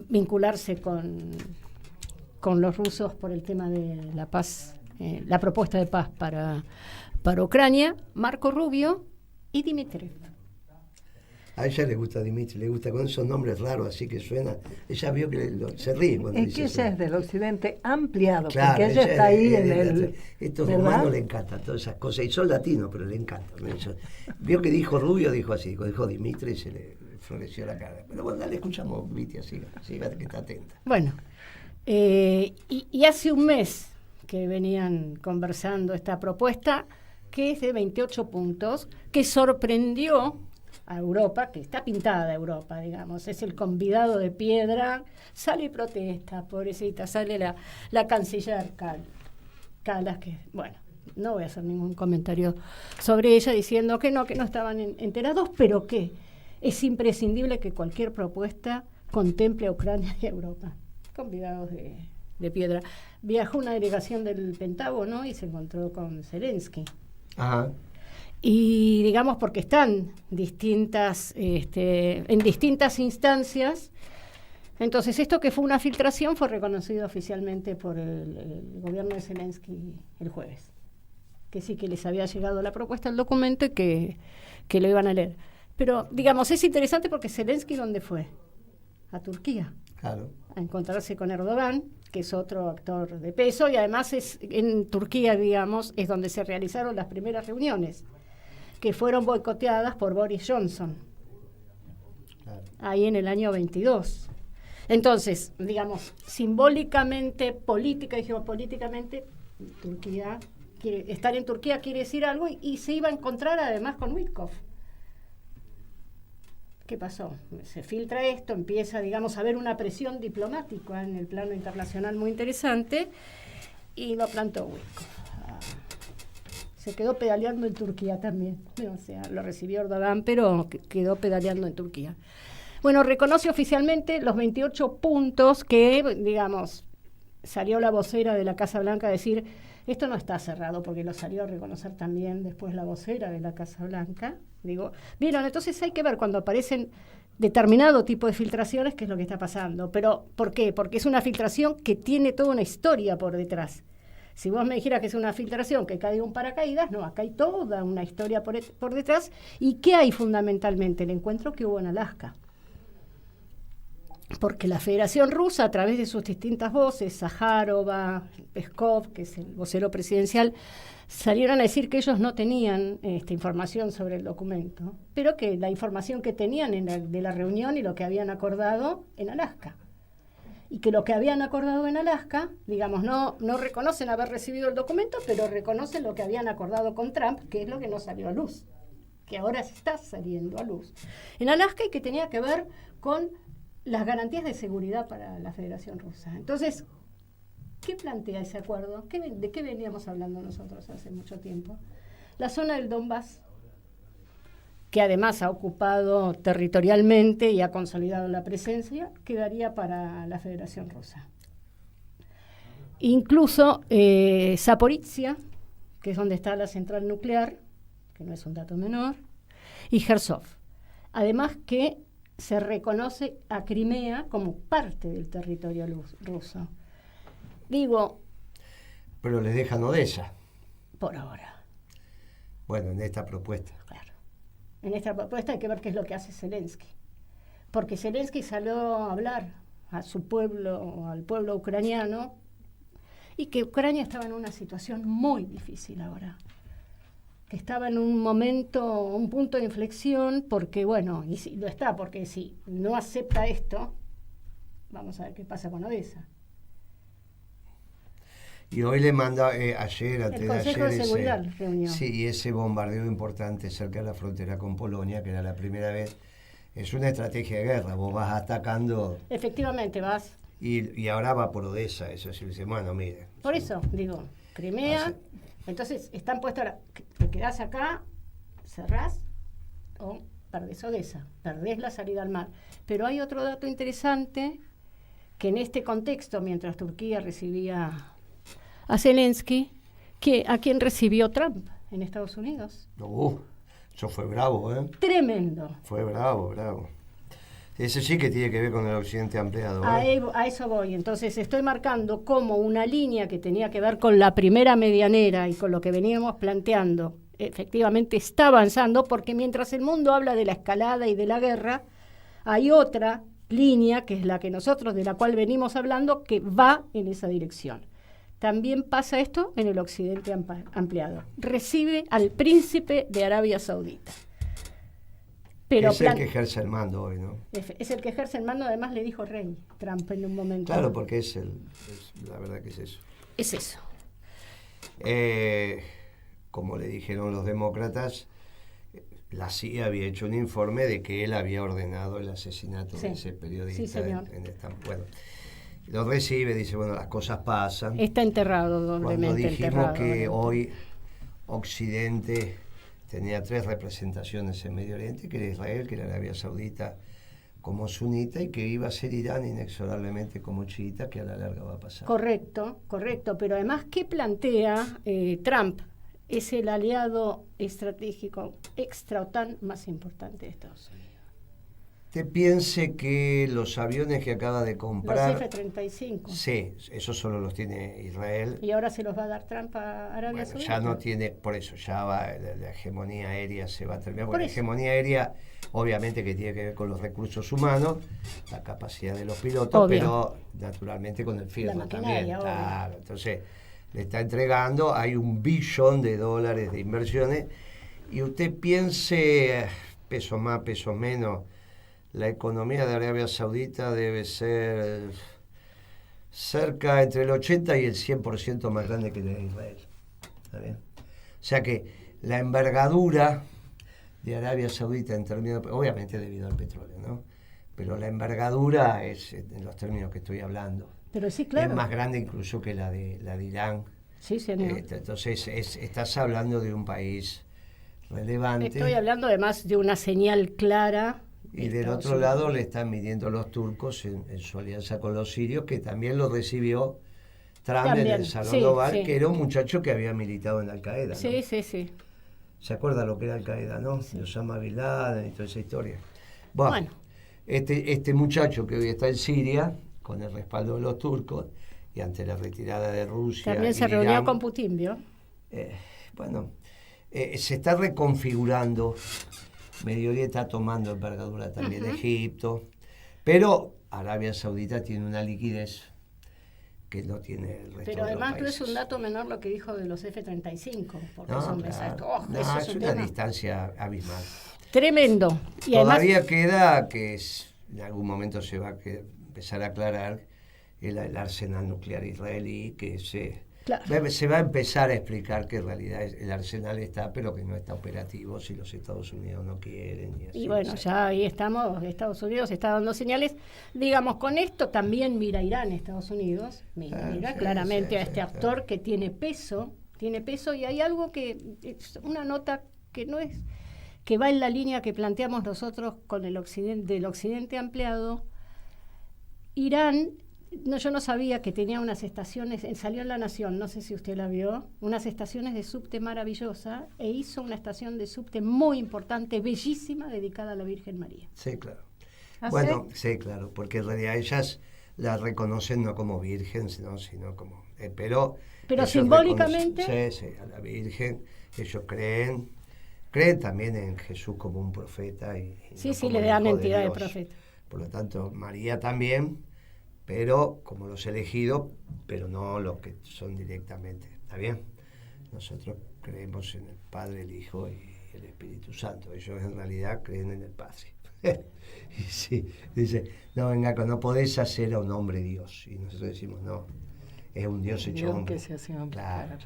vincularse con los rusos por el tema de la paz, la propuesta de paz para Ucrania, Marco Rubio y Dmitriev. A ella le gusta Dmitri, le gusta con esos nombres raros, así que suena. Ella vio que se ríe cuando dice que ella es del occidente ampliado, claro, porque ella está ahí en el... Estos hermanos le encantan todas esas cosas, y son latinos, pero le encantan. Vio que dijo Rubio, dijo así, dijo Dmitri y se le floreció la cara. Pero bueno, dale, escuchamos, Viti, así que está atenta. Bueno, y hace un mes que venían conversando esta propuesta, que es de 28 puntos, que sorprendió a Europa, que está pintada Europa, digamos, es el convidado de piedra, sale y protesta, pobrecita, sale la canciller Kallas, que, bueno, no voy a hacer ningún comentario sobre ella, diciendo que no estaban enterados, pero que es imprescindible que cualquier propuesta contemple a Ucrania y a Europa. Convidados de piedra. Viajó una delegación del Pentágono y se encontró con Zelensky. Ajá. Y digamos porque están en distintas instancias. Entonces esto que fue una filtración fue reconocido oficialmente por el gobierno de Zelensky el jueves. Que sí que les había llegado la propuesta, el documento, y que lo iban a leer. Pero digamos, es interesante porque Zelensky, ¿dónde fue? A Turquía. Claro. A encontrarse con Erdogan, que es otro actor de peso, y además es en Turquía, digamos, es donde se realizaron las primeras reuniones, que fueron boicoteadas por Boris Johnson, claro, ahí en el año 22. Entonces, digamos, simbólicamente, políticamente, Turquía estar en Turquía quiere decir algo, y se iba a encontrar además con Witkoff. ¿Qué pasó? Se filtra esto, empieza, digamos, a haber una presión diplomática en el plano internacional muy interesante, y lo plantó Witkoff. Se quedó pedaleando en Turquía también. O sea, lo recibió Erdogan, pero quedó pedaleando en Turquía. Bueno, reconoce oficialmente los 28 puntos que, digamos, salió la vocera de la Casa Blanca a decir, esto no está cerrado, porque lo salió a reconocer también después la vocera de la Casa Blanca. Digo, vieron, entonces hay que ver cuando aparecen determinado tipo de filtraciones qué es lo que está pasando. Pero, ¿por qué? Porque es una filtración que tiene toda una historia por detrás. Si vos me dijeras que es una filtración que cae un paracaídas, no, acá hay toda una historia por detrás. ¿Y qué hay fundamentalmente? El encuentro que hubo en Alaska. Porque la Federación Rusa, a través de sus distintas voces, Zaharova, Peskov, que es el vocero presidencial, salieron a decir que ellos no tenían información sobre el documento, pero que la información que tenían de la reunión y lo que habían acordado en Alaska. Y que lo que habían acordado en Alaska, digamos, no reconocen haber recibido el documento, pero reconocen lo que habían acordado con Trump, que es lo que no salió a luz, que ahora está saliendo a luz. En Alaska y que tenía que ver con las garantías de seguridad para la Federación Rusa. Entonces, ¿qué plantea ese acuerdo? ¿De qué veníamos hablando nosotros hace mucho tiempo? La zona del Donbass, que además ha ocupado territorialmente y ha consolidado la presencia, quedaría para la Federación Rusa. Incluso Zaporizhia, que es donde está la central nuclear, que no es un dato menor, y Jersov. Además que se reconoce a Crimea como parte del territorio ruso. Digo... Pero les dejan Odessa. Por ahora. Bueno, en esta propuesta. Claro. En esta propuesta hay que ver qué es lo que hace Zelensky. Porque Zelensky salió a hablar a su pueblo, al pueblo ucraniano, y que Ucrania estaba en una situación muy difícil ahora. Que estaba en un momento, un punto de inflexión, porque bueno, y si, lo está, porque si no acepta esto, vamos a ver qué pasa con Odessa. Y hoy le manda, ayer, antes el de Consejo ayer, de Seguridad reunió. Sí, y ese bombardeo importante cerca de la frontera con Polonia, que era la primera vez, es una estrategia de guerra, vos vas atacando... Efectivamente, vas... Y ahora va por Odessa, eso sí, dice, bueno, mire... Por eso, digo, Crimea... Entonces, están puestos, te quedás acá, cerrás o perdés Odessa, perdés la salida al mar. Pero hay otro dato interesante, que en este contexto, mientras Turquía recibía a Zelensky, ¿a quién recibió Trump en Estados Unidos? Eso fue bravo, ¿eh? Tremendo. Fue bravo. Ese sí que tiene que ver con el occidente ampliado. A eso voy. Entonces estoy marcando como una línea que tenía que ver con la primera medianera y con lo que veníamos planteando. Efectivamente está avanzando porque mientras el mundo habla de la escalada y de la guerra, hay otra línea que es la que nosotros, de la cual venimos hablando, que va en esa dirección. También pasa esto en el occidente ampliado. Recibe al príncipe de Arabia Saudita. Pero es el que ejerce el mando hoy, ¿no? Es el que ejerce el mando, además le dijo rey Trump en un momento. Claro, porque la verdad que es eso. Es eso. Como le dijeron los demócratas, la CIA había hecho un informe de que él había ordenado el asesinato de ese periodista. Sí, señor. Bueno, lo recibe, dice, bueno, las cosas pasan. Está enterrado doblemente. Cuando dijimos que hoy Occidente tenía 3 representaciones en Medio Oriente, que era Israel, que era Arabia Saudita como sunita, y que iba a ser Irán inexorablemente como chiita, que a la larga va a pasar. Correcto, pero además, ¿qué plantea Trump? Es el aliado estratégico extra-OTAN más importante de Estados Unidos. Usted piense que los aviones que acaba de comprar... Los F-35. Sí, esos solo los tiene Israel. ¿Y ahora se los va a dar Trump a Arabia Saudita? Ya no tiene, por eso, ya va, la hegemonía aérea se va a terminar. Porque la hegemonía aérea, obviamente que tiene que ver con los recursos humanos, la capacidad de los pilotos, obvio, pero naturalmente con el firma también. Claro, entonces, le está entregando, hay $1 billón de inversiones, y usted piense, pesos más, pesos menos, la economía de Arabia Saudita debe ser cerca entre el 80 y el 100% más grande que la de Israel. ¿Está bien? O sea que la envergadura de Arabia Saudita en términos, obviamente debido al petróleo, ¿no? Pero la envergadura es, en los términos que estoy hablando, pero sí, claro, es más grande incluso que la de Irán. Sí, señor. Entonces estás hablando de un país relevante. Estoy hablando además de una señal clara. Y del otro lado le están midiendo los turcos en su alianza con los sirios, que también lo recibió Trump También, en el Salón sí, Oval, sí. que era un muchacho que había militado en Al-Qaeda, ¿no? Sí, sí, sí. ¿Se acuerda lo que era Al-Qaeda, no? Sí. De Osama Bin Laden y toda esa historia. Bueno, Bueno. este muchacho que hoy está en Siria, con el respaldo de los turcos, y ante la retirada de Rusia... También y se de reunió Irán, con Putin, ¿vio? bueno, se está reconfigurando. Medio Oriente está tomando envergadura también Egipto, pero Arabia Saudita tiene una liquidez que no tiene el resto Pero de los además no países. es un dato menor lo que dijo de los F-35, porque No, son claro. No, eso es un una tema distancia abismal. tremendo. Y Todavía además, queda que en algún momento se va a empezar a aclarar el arsenal nuclear israelí, que claro. se va a empezar a explicar que en realidad el arsenal está, pero que no está operativo si los Estados Unidos no quieren. Y, así, y bueno, o sea, ya ahí estamos, Estados Unidos está dando señales. Digamos, con esto también mira Irán, Estados Unidos, mira sí, claramente sí, a este sí, actor sí. que tiene peso, y hay algo que, es una nota que no es, que va en la línea que planteamos nosotros con el occidente, del occidente ampliado. Irán, yo no sabía que tenía unas estaciones, salió en La Nación, no sé si usted la vio, unas estaciones de subte maravillosa, e hizo una estación de subte muy importante, bellísima, dedicada a la Virgen María. Sí, claro. ¿Ah, Bueno, sí, claro, porque en realidad ellas la reconocen no como virgen, sino como... pero ellos simbólicamente... Sí, a la Virgen, ellos creen también en Jesús como un profeta. Y Sí, no sí, como le el dan hijo entidad de Dios. profeta. Por lo tanto, María también, pero como los elegidos, pero no los que son directamente. ¿Está bien? Nosotros creemos en el Padre, el Hijo y el Espíritu Santo. Ellos en realidad creen en el Padre. Y sí, dice, no, venga, no podés hacer a un hombre Dios. Y nosotros decimos, no, es un Dios hecho Dios hombre. que se hace hombre. Claro.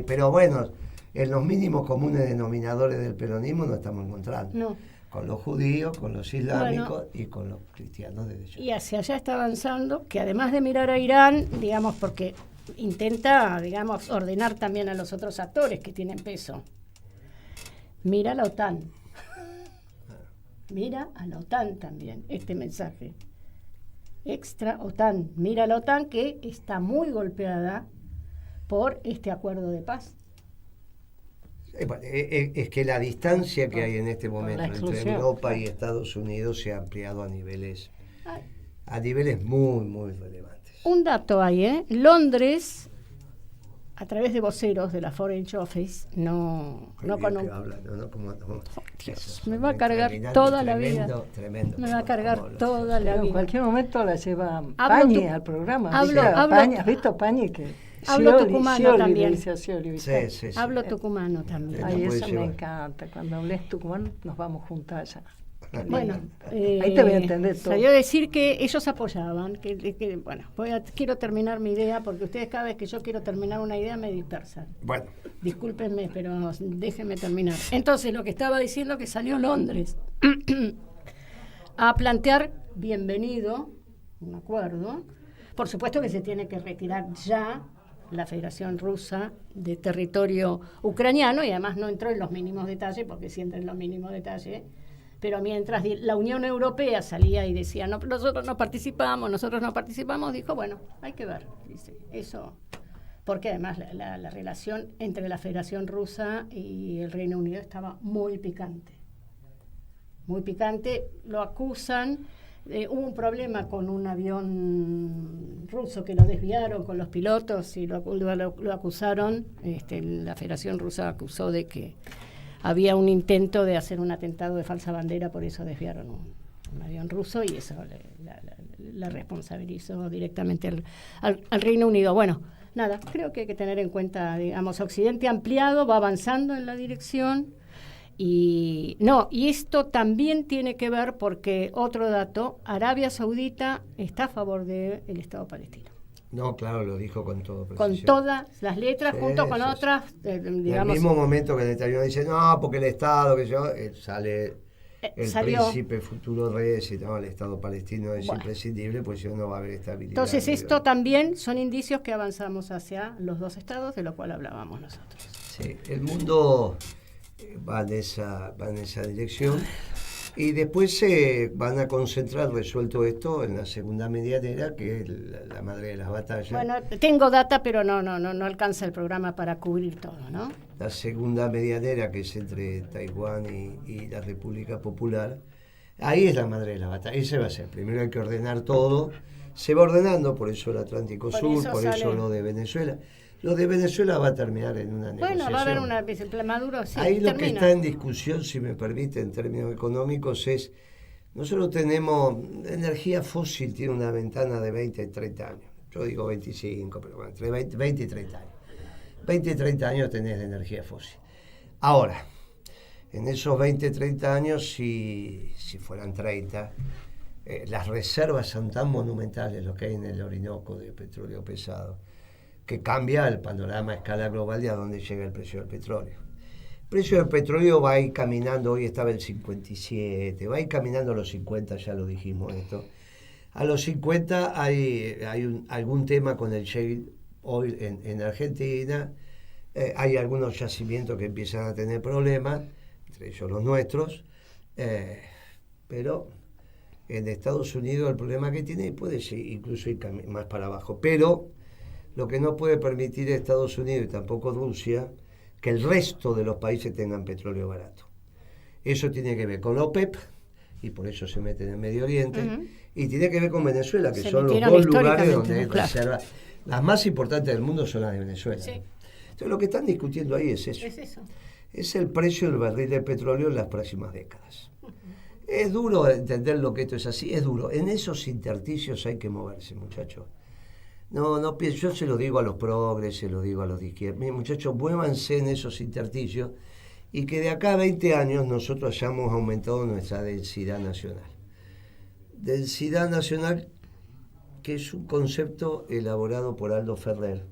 Pero bueno, en los mínimos comunes denominadores del peronismo nos estamos encontrando. No. Con los judíos, con los islámicos y con los cristianos de derecha. Y hacia allá está avanzando, que además de mirar a Irán, digamos, porque intenta, digamos, ordenar también a los otros actores que tienen peso. Mira a la OTAN. Mira a la OTAN también, este mensaje. Extra OTAN. Mira a la OTAN que está muy golpeada por este acuerdo de paz. Es que la distancia que hay en este momento la entre exclusión. Europa y Estados Unidos se ha ampliado a niveles muy, muy relevantes. Un dato hay, ¿eh? Londres, a través de voceros de la Foreign Office, no con un... Dios, me va a cargar toda la vida. Tremendo. Me va a cargar toda la Pero en vida. cualquier momento la lleva Hablo Pañi tu- al programa. hablo- ¿Viste? hablo- Pañi, ¿has visto Pañi? Que Hablo Scioli, tucumano Scioli también. le dice a Scioli, ¿viste? Sí. Hablo tucumano también. Ay, la puede eso me llevar. encanta. Cuando hables tucumano nos vamos juntos allá. Bueno, Ahí te voy a entender todo. salió a decir que ellos apoyaban, bueno, quiero terminar mi idea, porque ustedes cada vez que yo quiero terminar una idea me dispersan. Bueno, Discúlpenme, pero déjenme terminar. Entonces, lo que estaba diciendo que salió Londres a plantear, bienvenido, un acuerdo. Por supuesto que se tiene que retirar ya la Federación Rusa de territorio ucraniano, y además no entró en los mínimos detalles, porque si entra en los mínimos detalles, pero mientras la Unión Europea salía y decía, no, nosotros no participamos, dijo, bueno, hay que ver, dice, eso, porque además la relación entre la Federación Rusa y el Reino Unido estaba muy picante, lo acusan. Hubo un problema con un avión ruso que lo desviaron con los pilotos y lo acusaron. La Federación Rusa acusó de que había un intento de hacer un atentado de falsa bandera, por eso desviaron un avión ruso y eso la responsabilizó directamente al Reino Unido. Bueno, nada, creo que hay que tener en cuenta, digamos, Occidente ampliado, va avanzando en la dirección. Y esto también tiene que ver porque, otro dato, Arabia Saudita está a favor del Estado palestino. no, claro, lo dijo con todo Con precisión. todas las letras, Sí, junto con sí, sí. otras, En el digamos... mismo momento que Netanyahu dice, no, porque el Estado, que yo, sale el salió. príncipe futuro rey, dice, no, el Estado palestino es Bueno. imprescindible, pues si no va a haber estabilidad. Entonces, Ni- esto también son indicios que avanzamos hacia los dos estados, de lo cual hablábamos nosotros. Sí, el mundo va en esa dirección. Y después se van a concentrar, resuelto esto, en la segunda medianera, que es la madre de las batallas. Bueno, tengo data, pero no alcanza el programa para cubrir todo, ¿no? La segunda medianera, que es entre Taiwán y la República Popular, ahí es la madre de la batalla. Ese va a ser. Primero hay que ordenar todo. Se va ordenando, por eso el Atlántico Sur, por eso lo de Venezuela. Lo de Venezuela va a terminar en una negociación. Bueno, va a haber una... Maduro, sí, ahí lo termina. que está en discusión, si me permite, en términos económicos, es... Nosotros tenemos... Energía fósil tiene una ventana de 20 y 30 años. Yo digo 25, pero bueno, entre 20 y 30 años. 20 y 30 años tenés de energía fósil. Ahora, en esos 20, 30 años, si fueran 30, las reservas son tan monumentales, lo que hay en el Orinoco de petróleo pesado, que cambia el panorama a escala global de a dónde llega el precio del petróleo. El precio del petróleo va a ir caminando, hoy estaba el 57, va a ir caminando a los 50, ya lo dijimos esto. A los 50 hay algún tema con el shale oil en Argentina, hay algunos yacimientos que empiezan a tener problemas, entre ellos los nuestros, pero en Estados Unidos el problema que tiene puede incluso ir más para abajo, pero lo que no puede permitir Estados Unidos y tampoco Rusia, que el resto de los países tengan petróleo barato. Eso tiene que ver con la OPEP, y por eso se mete en el Medio Oriente, y tiene que ver con Venezuela, que son los dos lugares donde hay reservas. Las más importantes del mundo son las de Venezuela. Sí. Entonces lo que están discutiendo ahí es eso. Es el precio del barril de petróleo en las próximas décadas. Es duro entender lo que esto es así, es duro. En esos intersticios hay que moverse, muchachos. No pienso, yo se lo digo a los progres, se lo digo a los de izquierda. Miren, muchachos, muévanse en esos intersticios y que de acá a 20 años nosotros hayamos aumentado nuestra densidad nacional. Densidad nacional, que es un concepto elaborado por Aldo Ferrer,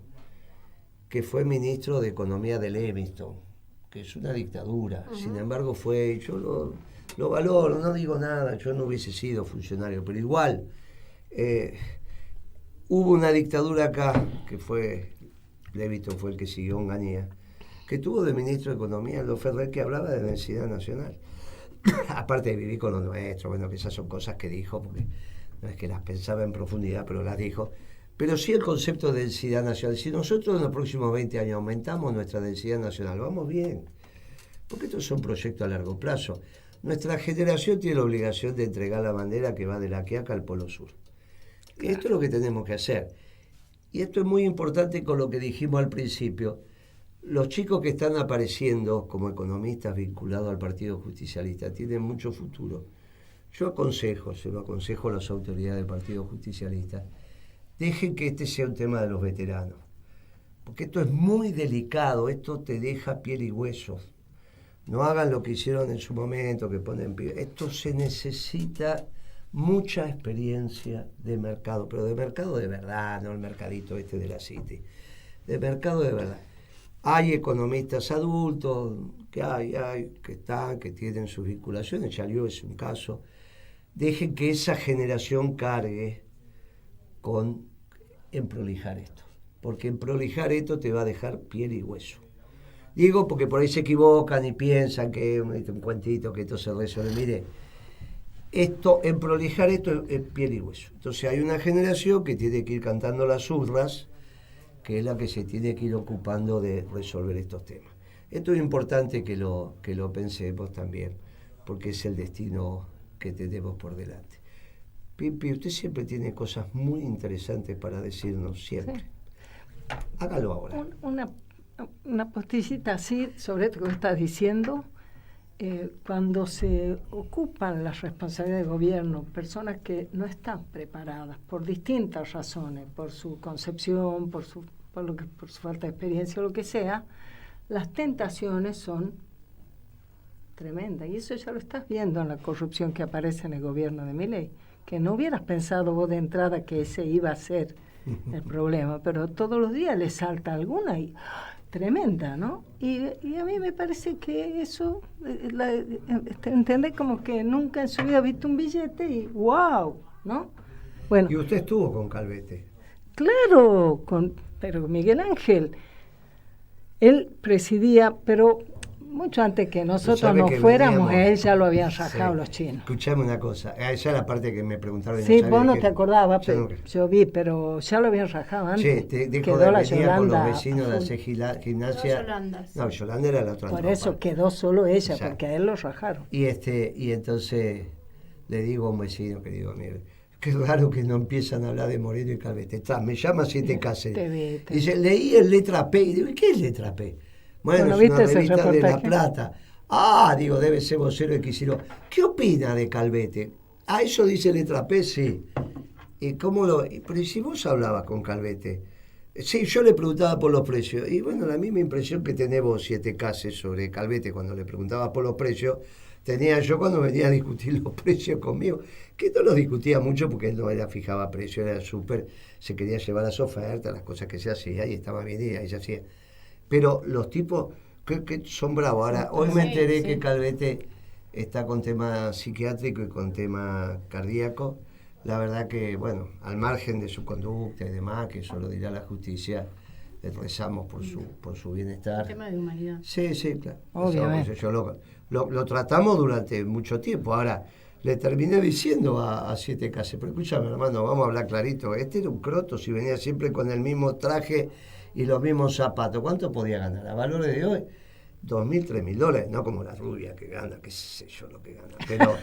que fue ministro de Economía de Levingston, que es una dictadura. Sin embargo, yo lo valoro, no digo nada, yo no hubiese sido funcionario, pero igual... hubo una dictadura acá, que fue, Levingston fue el que siguió Onganía, que tuvo de ministro de Economía Aldo Ferrer, que hablaba de densidad nacional. Aparte de vivir con lo nuestro, bueno, que esas son cosas que dijo, porque no es que las pensaba en profundidad, pero las dijo. Pero sí el concepto de densidad nacional. Si nosotros en los próximos 20 años aumentamos nuestra densidad nacional, vamos bien, porque estos son proyectos a largo plazo. Nuestra generación tiene la obligación de entregar la bandera que va de la Quiaca al Polo Sur. Y esto es lo que tenemos que hacer. Y esto es muy importante con lo que dijimos al principio. Los chicos que están apareciendo como economistas vinculados al Partido Justicialista tienen mucho futuro. Yo se lo aconsejo a las autoridades del Partido Justicialista, dejen que este sea un tema de los veteranos. Porque esto es muy delicado, esto te deja piel y huesos. No hagan lo que hicieron en su momento, que ponen piel. Esto se necesita... mucha experiencia de mercado, pero de mercado de verdad, no el mercadito este de la City, de mercado de verdad. Hay economistas adultos que tienen sus vinculaciones, Chalió es un caso. Dejen que esa generación cargue en prolijar esto, porque en prolijar esto te va a dejar piel y hueso. Digo porque por ahí se equivocan y piensan que un cuentito, que esto se resuelve. Mire, en prolijar esto es piel y hueso. Entonces hay una generación que tiene que ir cantando las urras, que es la que se tiene que ir ocupando de resolver estos temas. Esto es importante que lo pensemos también, porque es el destino que tenemos por delante. Pipi, usted siempre tiene cosas muy interesantes para decirnos, siempre. Sí. Hágalo ahora. Una postillita así sobre esto que estás diciendo. Cuando se ocupan las responsabilidades de gobierno personas que no están preparadas por distintas razones, por su concepción, por su falta de experiencia o lo que sea, las tentaciones son tremendas. Y eso ya lo estás viendo en la corrupción que aparece en el gobierno de Milei, que no hubieras pensado vos de entrada que ese iba a ser el problema, pero todos los días le salta alguna y... tremenda, ¿no? Y a mí me parece que eso, entendés como que nunca en su vida ha visto un billete y ¡wow! ¿No? Bueno. Y usted estuvo con Calvete. Claro, pero Miguel Ángel, él presidía, pero Mucho antes que nosotros sabe nos que fuéramos, veníamos- él ya lo habían rajado Sí. los chinos. Escuchame una cosa, esa es la parte que me preguntaron. y Sí, sabía vos no que- te acordabas, yo pero no- yo vi, pero ya lo habían rajado antes. Che, te dejo Quedó de la venir con los Yolanda vecinos de a full. hacer gimnasia. Dos Yolandas. No, Yolanda era la otra. Por tropa. eso quedó solo ella, O sea, porque a él lo rajaron. Y entonces le digo a un vecino que digo, mire, qué raro que no empiezan a hablar de Moreno y Calvete. Me llama Siete Cáceres. Dice, leí el letra P. Y digo, ¿y qué es letra P? Bueno, Bueno, es ¿viste una ese revista de La reportaje? Plata. Digo, debe ser vocero de Kicillof. ¿Qué opina de Calvete? Eso dice letra P, sí. ¿Y cómo lo...? Pero ¿y si vos hablabas con Calvete? Sí, yo le preguntaba por los precios. Y bueno, la misma impresión que tenés vos, Siete Cáceres, sobre Calvete, cuando le preguntabas por los precios, tenía yo cuando venía a discutir los precios conmigo, que no los discutía mucho porque él no era fijaba precio, era súper, se quería llevar las ofertas, las cosas que se hacía, y estaba bien, y ahí se hacía. Pero los tipos que son bravos. Ahora, hoy me enteré que Calvete está con tema psiquiátrico y con tema cardíaco. La verdad que, bueno, al margen de su conducta y demás, que eso lo dirá la justicia, le rezamos por su bienestar. Un tema de humanidad. Sí, claro. Obviamente. Yo lo tratamos durante mucho tiempo. Ahora, le terminé diciendo a Siete Cáceres, pero escúchame, hermano, vamos a hablar clarito. Este era un croto, si venía siempre con el mismo traje y los mismos zapatos. ¿Cuánto podía ganar? A valores de hoy, $2.000, $3.000, no como la rubia que gana, qué sé yo lo que gana, pero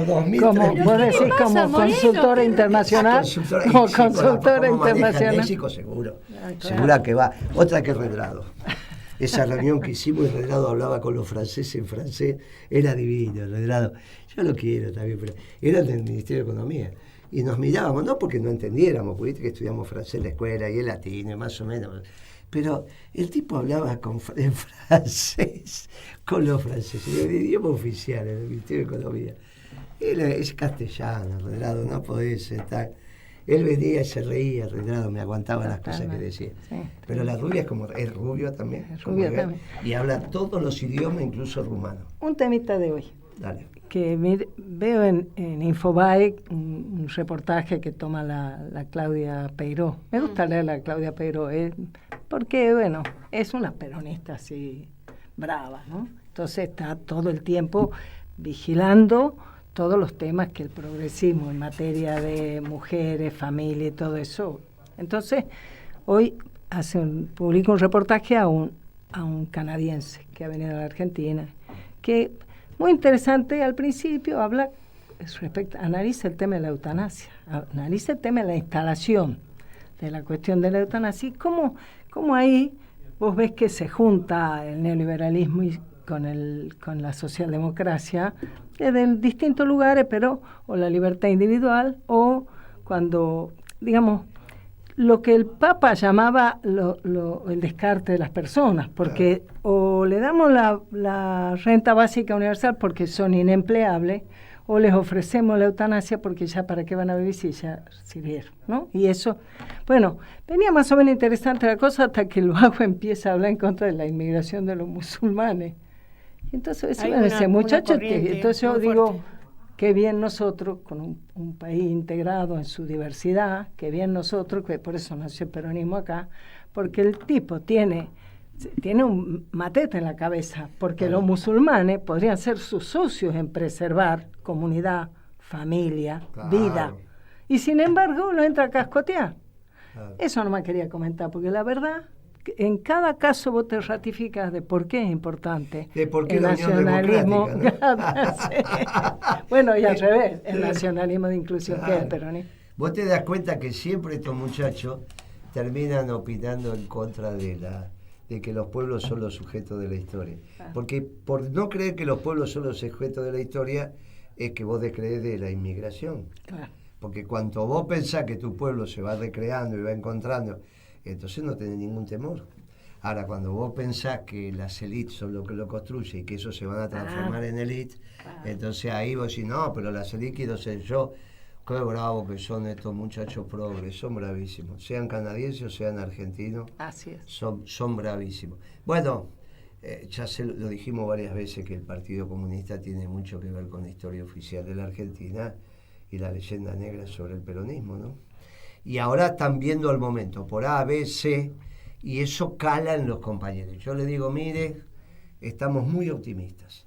2.000, Como 3.000. vos decís, ¿Qué pasa, como Moreno? consultora internacional, como consultora internacional. México seguro, claro. segura que va. Otra que Redrado. Esa reunión que hicimos y Redrado hablaba con los franceses en francés, era divino, Redrado. Yo lo quiero también, pero era del Ministerio de Economía. Y nos mirábamos, no porque no entendiéramos, porque viste que estudiamos francés en la escuela y el latino, más o menos. Pero el tipo hablaba en francés con los franceses, el idioma oficial en el Ministerio de Economía. Él es castellano, Redrado, no podés estar. Él venía y se reía, Redrado, me aguantaba las cosas que decía. Sí. Pero la rubia es rubio también. Es como rubio él, también. Y habla todos los idiomas, incluso rumano. Un temita de hoy, Dale. que veo en Infobae un reportaje que toma la Claudia Peiró. Me gusta leer la Claudia Peiró, porque, bueno, es una peronista así brava, ¿no? Entonces está todo el tiempo vigilando todos los temas que el progresismo en materia de mujeres, familia y todo eso. Entonces, hoy publica un reportaje a un canadiense que ha venido a la Argentina, que muy interesante al principio, analiza el tema de la eutanasia, analiza el tema de la instalación de la cuestión de la eutanasia y cómo ahí vos ves que se junta el neoliberalismo con la socialdemocracia desde distintos lugares, pero o la libertad individual o cuando, digamos, lo que el Papa llamaba el descarte de las personas, porque o le damos la renta básica universal porque son inempleables, o les ofrecemos la eutanasia porque ya para qué van a vivir si ya sirvieron, ¿no? Y eso, bueno, venía más o menos interesante la cosa hasta que luego empieza a hablar en contra de la inmigración de los musulmanes. Y entonces, Hay bueno, ese una muchacho, corriente entonces yo muy digo, fuerte. qué bien nosotros, con un país integrado en su diversidad, qué bien nosotros, que por eso nació el peronismo acá, porque el tipo tiene un matete en la cabeza, porque los musulmanes podrían ser sus socios en preservar comunidad, familia, Claro. vida. Y sin embargo lo entra a cascotear. Claro. Eso no me quería comentar, porque la verdad, en cada caso vos te ratificas de por qué es importante De por qué el la Unión nacionalismo. Democrática, Sí. Bueno, y al revés, el nacionalismo de inclusión que es el Claro. peronismo. Vos te das cuenta que siempre estos muchachos terminan opinando en contra de que los pueblos son los sujetos de la historia. Porque por no creer que los pueblos son los sujetos de la historia, es que vos descrees de la inmigración. Claro. Porque cuando vos pensás que tu pueblo se va recreando y va encontrando, entonces no tenés ningún temor. Ahora, cuando vos pensás que las élites son lo que lo construye y que eso se van a transformar en élites, entonces ahí vos decís, no, pero las élites quiero ser yo. Qué bravo que son estos muchachos progres, son bravísimos. Sean canadienses o sean argentinos, Así es. son bravísimos. Bueno, ya lo dijimos varias veces que el Partido Comunista tiene mucho que ver con la historia oficial de la Argentina y la leyenda negra sobre el peronismo, ¿no? Y ahora están viendo el momento, por A, B, C, y eso cala en los compañeros. Yo le digo, mire, estamos muy optimistas.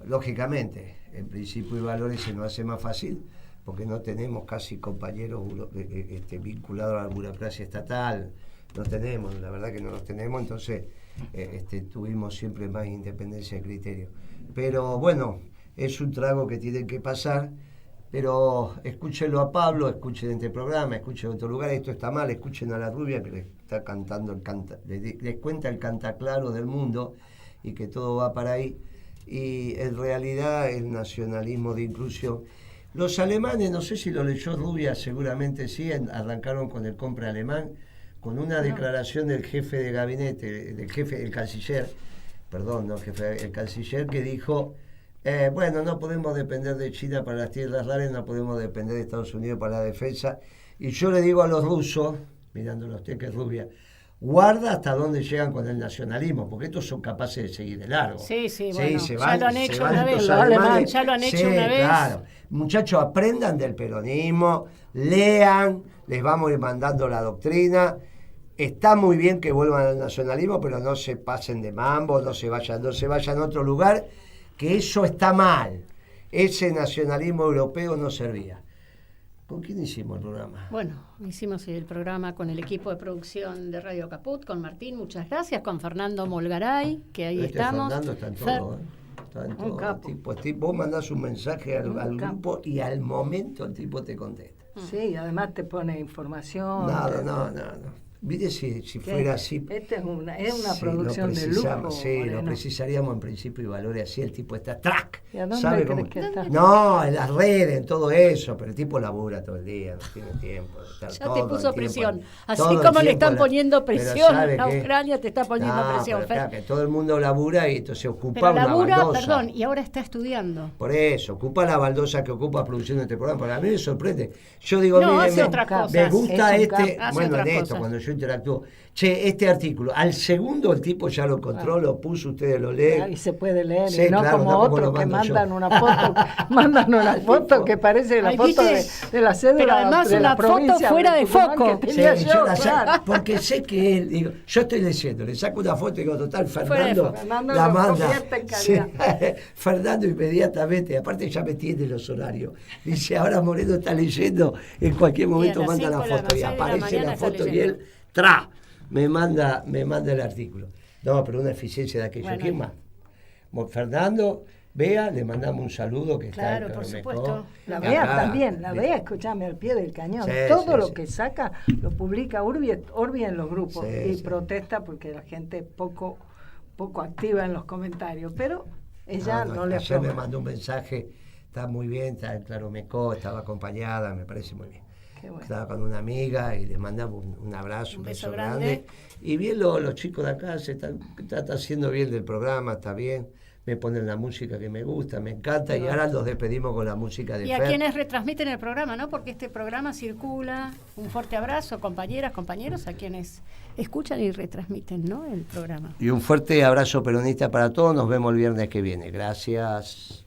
Lógicamente, en principio y valores se nos hace más fácil porque no tenemos casi compañeros vinculados a la burocracia estatal, no tenemos, la verdad que no los tenemos, entonces tuvimos siempre más independencia de criterio. Pero bueno, es un trago que tienen que pasar, pero escúchenlo a Pablo, escuchen este programa, escuchen en otro lugar, esto está mal, escuchen a la rubia que les está cantando, les cuenta el cantaclaro del mundo y que todo va para ahí. Y en realidad el nacionalismo de inclusión. Los alemanes, no sé si lo leyó Rubia, seguramente sí, arrancaron con el compra alemán, con una declaración del jefe de gabinete, el canciller, el canciller que dijo, bueno, no podemos depender de China para las tierras raras, no podemos depender de Estados Unidos para la defensa. Y yo le digo a los rusos, mirándolo a usted que es Rubia, guarda hasta dónde llegan con el nacionalismo, porque estos son capaces de seguir de largo. Sí, bueno, ya lo han hecho una vez, ya lo han hecho una vez. Claro. Muchachos, aprendan del peronismo, lean, les vamos a ir mandando la doctrina. Está muy bien que vuelvan al nacionalismo, pero no se pasen de mambo, no se vayan a otro lugar, que eso está mal. Ese nacionalismo europeo no servía. ¿Con quién hicimos el programa? Bueno, hicimos el programa con el equipo de producción de Radio Caput, con Martín, muchas gracias, con Fernando Molgaray, que ahí estamos. Fernando está en todo, Está en todo. El tipo, vos mandás un mensaje al grupo y al momento el tipo te contesta. Sí, además te pone información. No. Mire si fuera así. Esta es una producción de lujo. Sí, lo precisaríamos en principio y valores así. El tipo está track. ¿Y a dónde crees que está? No, en las redes, en todo eso. Pero el tipo labura todo el día, no tiene tiempo. Ya te puso presión. Así como le están poniendo presión a Ucrania, te está poniendo presión. Claro, que todo el mundo labura y entonces ocupa pero una baldosa. Perdón, y ahora está estudiando. Por eso, ocupa la baldosa que ocupa produciendo este programa. Porque a mí me sorprende. Yo digo, hace otra cosa. Me gusta bueno, en esto, cuando yo interactúo. Che, este artículo, al segundo el tipo ya lo encontró, lo puso, ustedes lo leen. Y se puede leer, sí, y no claro, como otros que mandan una foto, que parece la foto de la sede pero además de la una foto fuera de foco. Porque sé que él, digo, yo estoy leyendo, le saco una foto y digo, total, Fernando la manda. Sí, Fernando inmediatamente, aparte ya me tiene los horarios. Dice, ahora Moreno está leyendo, en cualquier momento manda la foto y aparece la foto y él me manda el artículo. No, pero una eficiencia de aquello. ¿Quién más? Fernando, Bea, le mandamos un saludo que claro, está por supuesto. La Bea también, escúchame, al pie del cañón. Todo lo que saca lo publica Urbi en los grupos y protesta porque la gente poco activa en los comentarios, pero ella no le ayer me mandó un mensaje, está muy bien, está en Claromecó, estaba acompañada, me parece muy bien. Bueno. Estaba con una amiga y le mandamos un abrazo, un beso grande. Y bien los chicos de acá se están haciendo bien del programa, está bien. Me ponen la música que me gusta, me encanta. Y ahora los despedimos con la música de Y Fer. a quienes retransmiten el programa, ¿no? Porque este programa circula. Un fuerte abrazo, compañeras, compañeros, a quienes escuchan y retransmiten, ¿no? El programa. Y un fuerte abrazo peronista para todos. Nos vemos el viernes que viene. Gracias.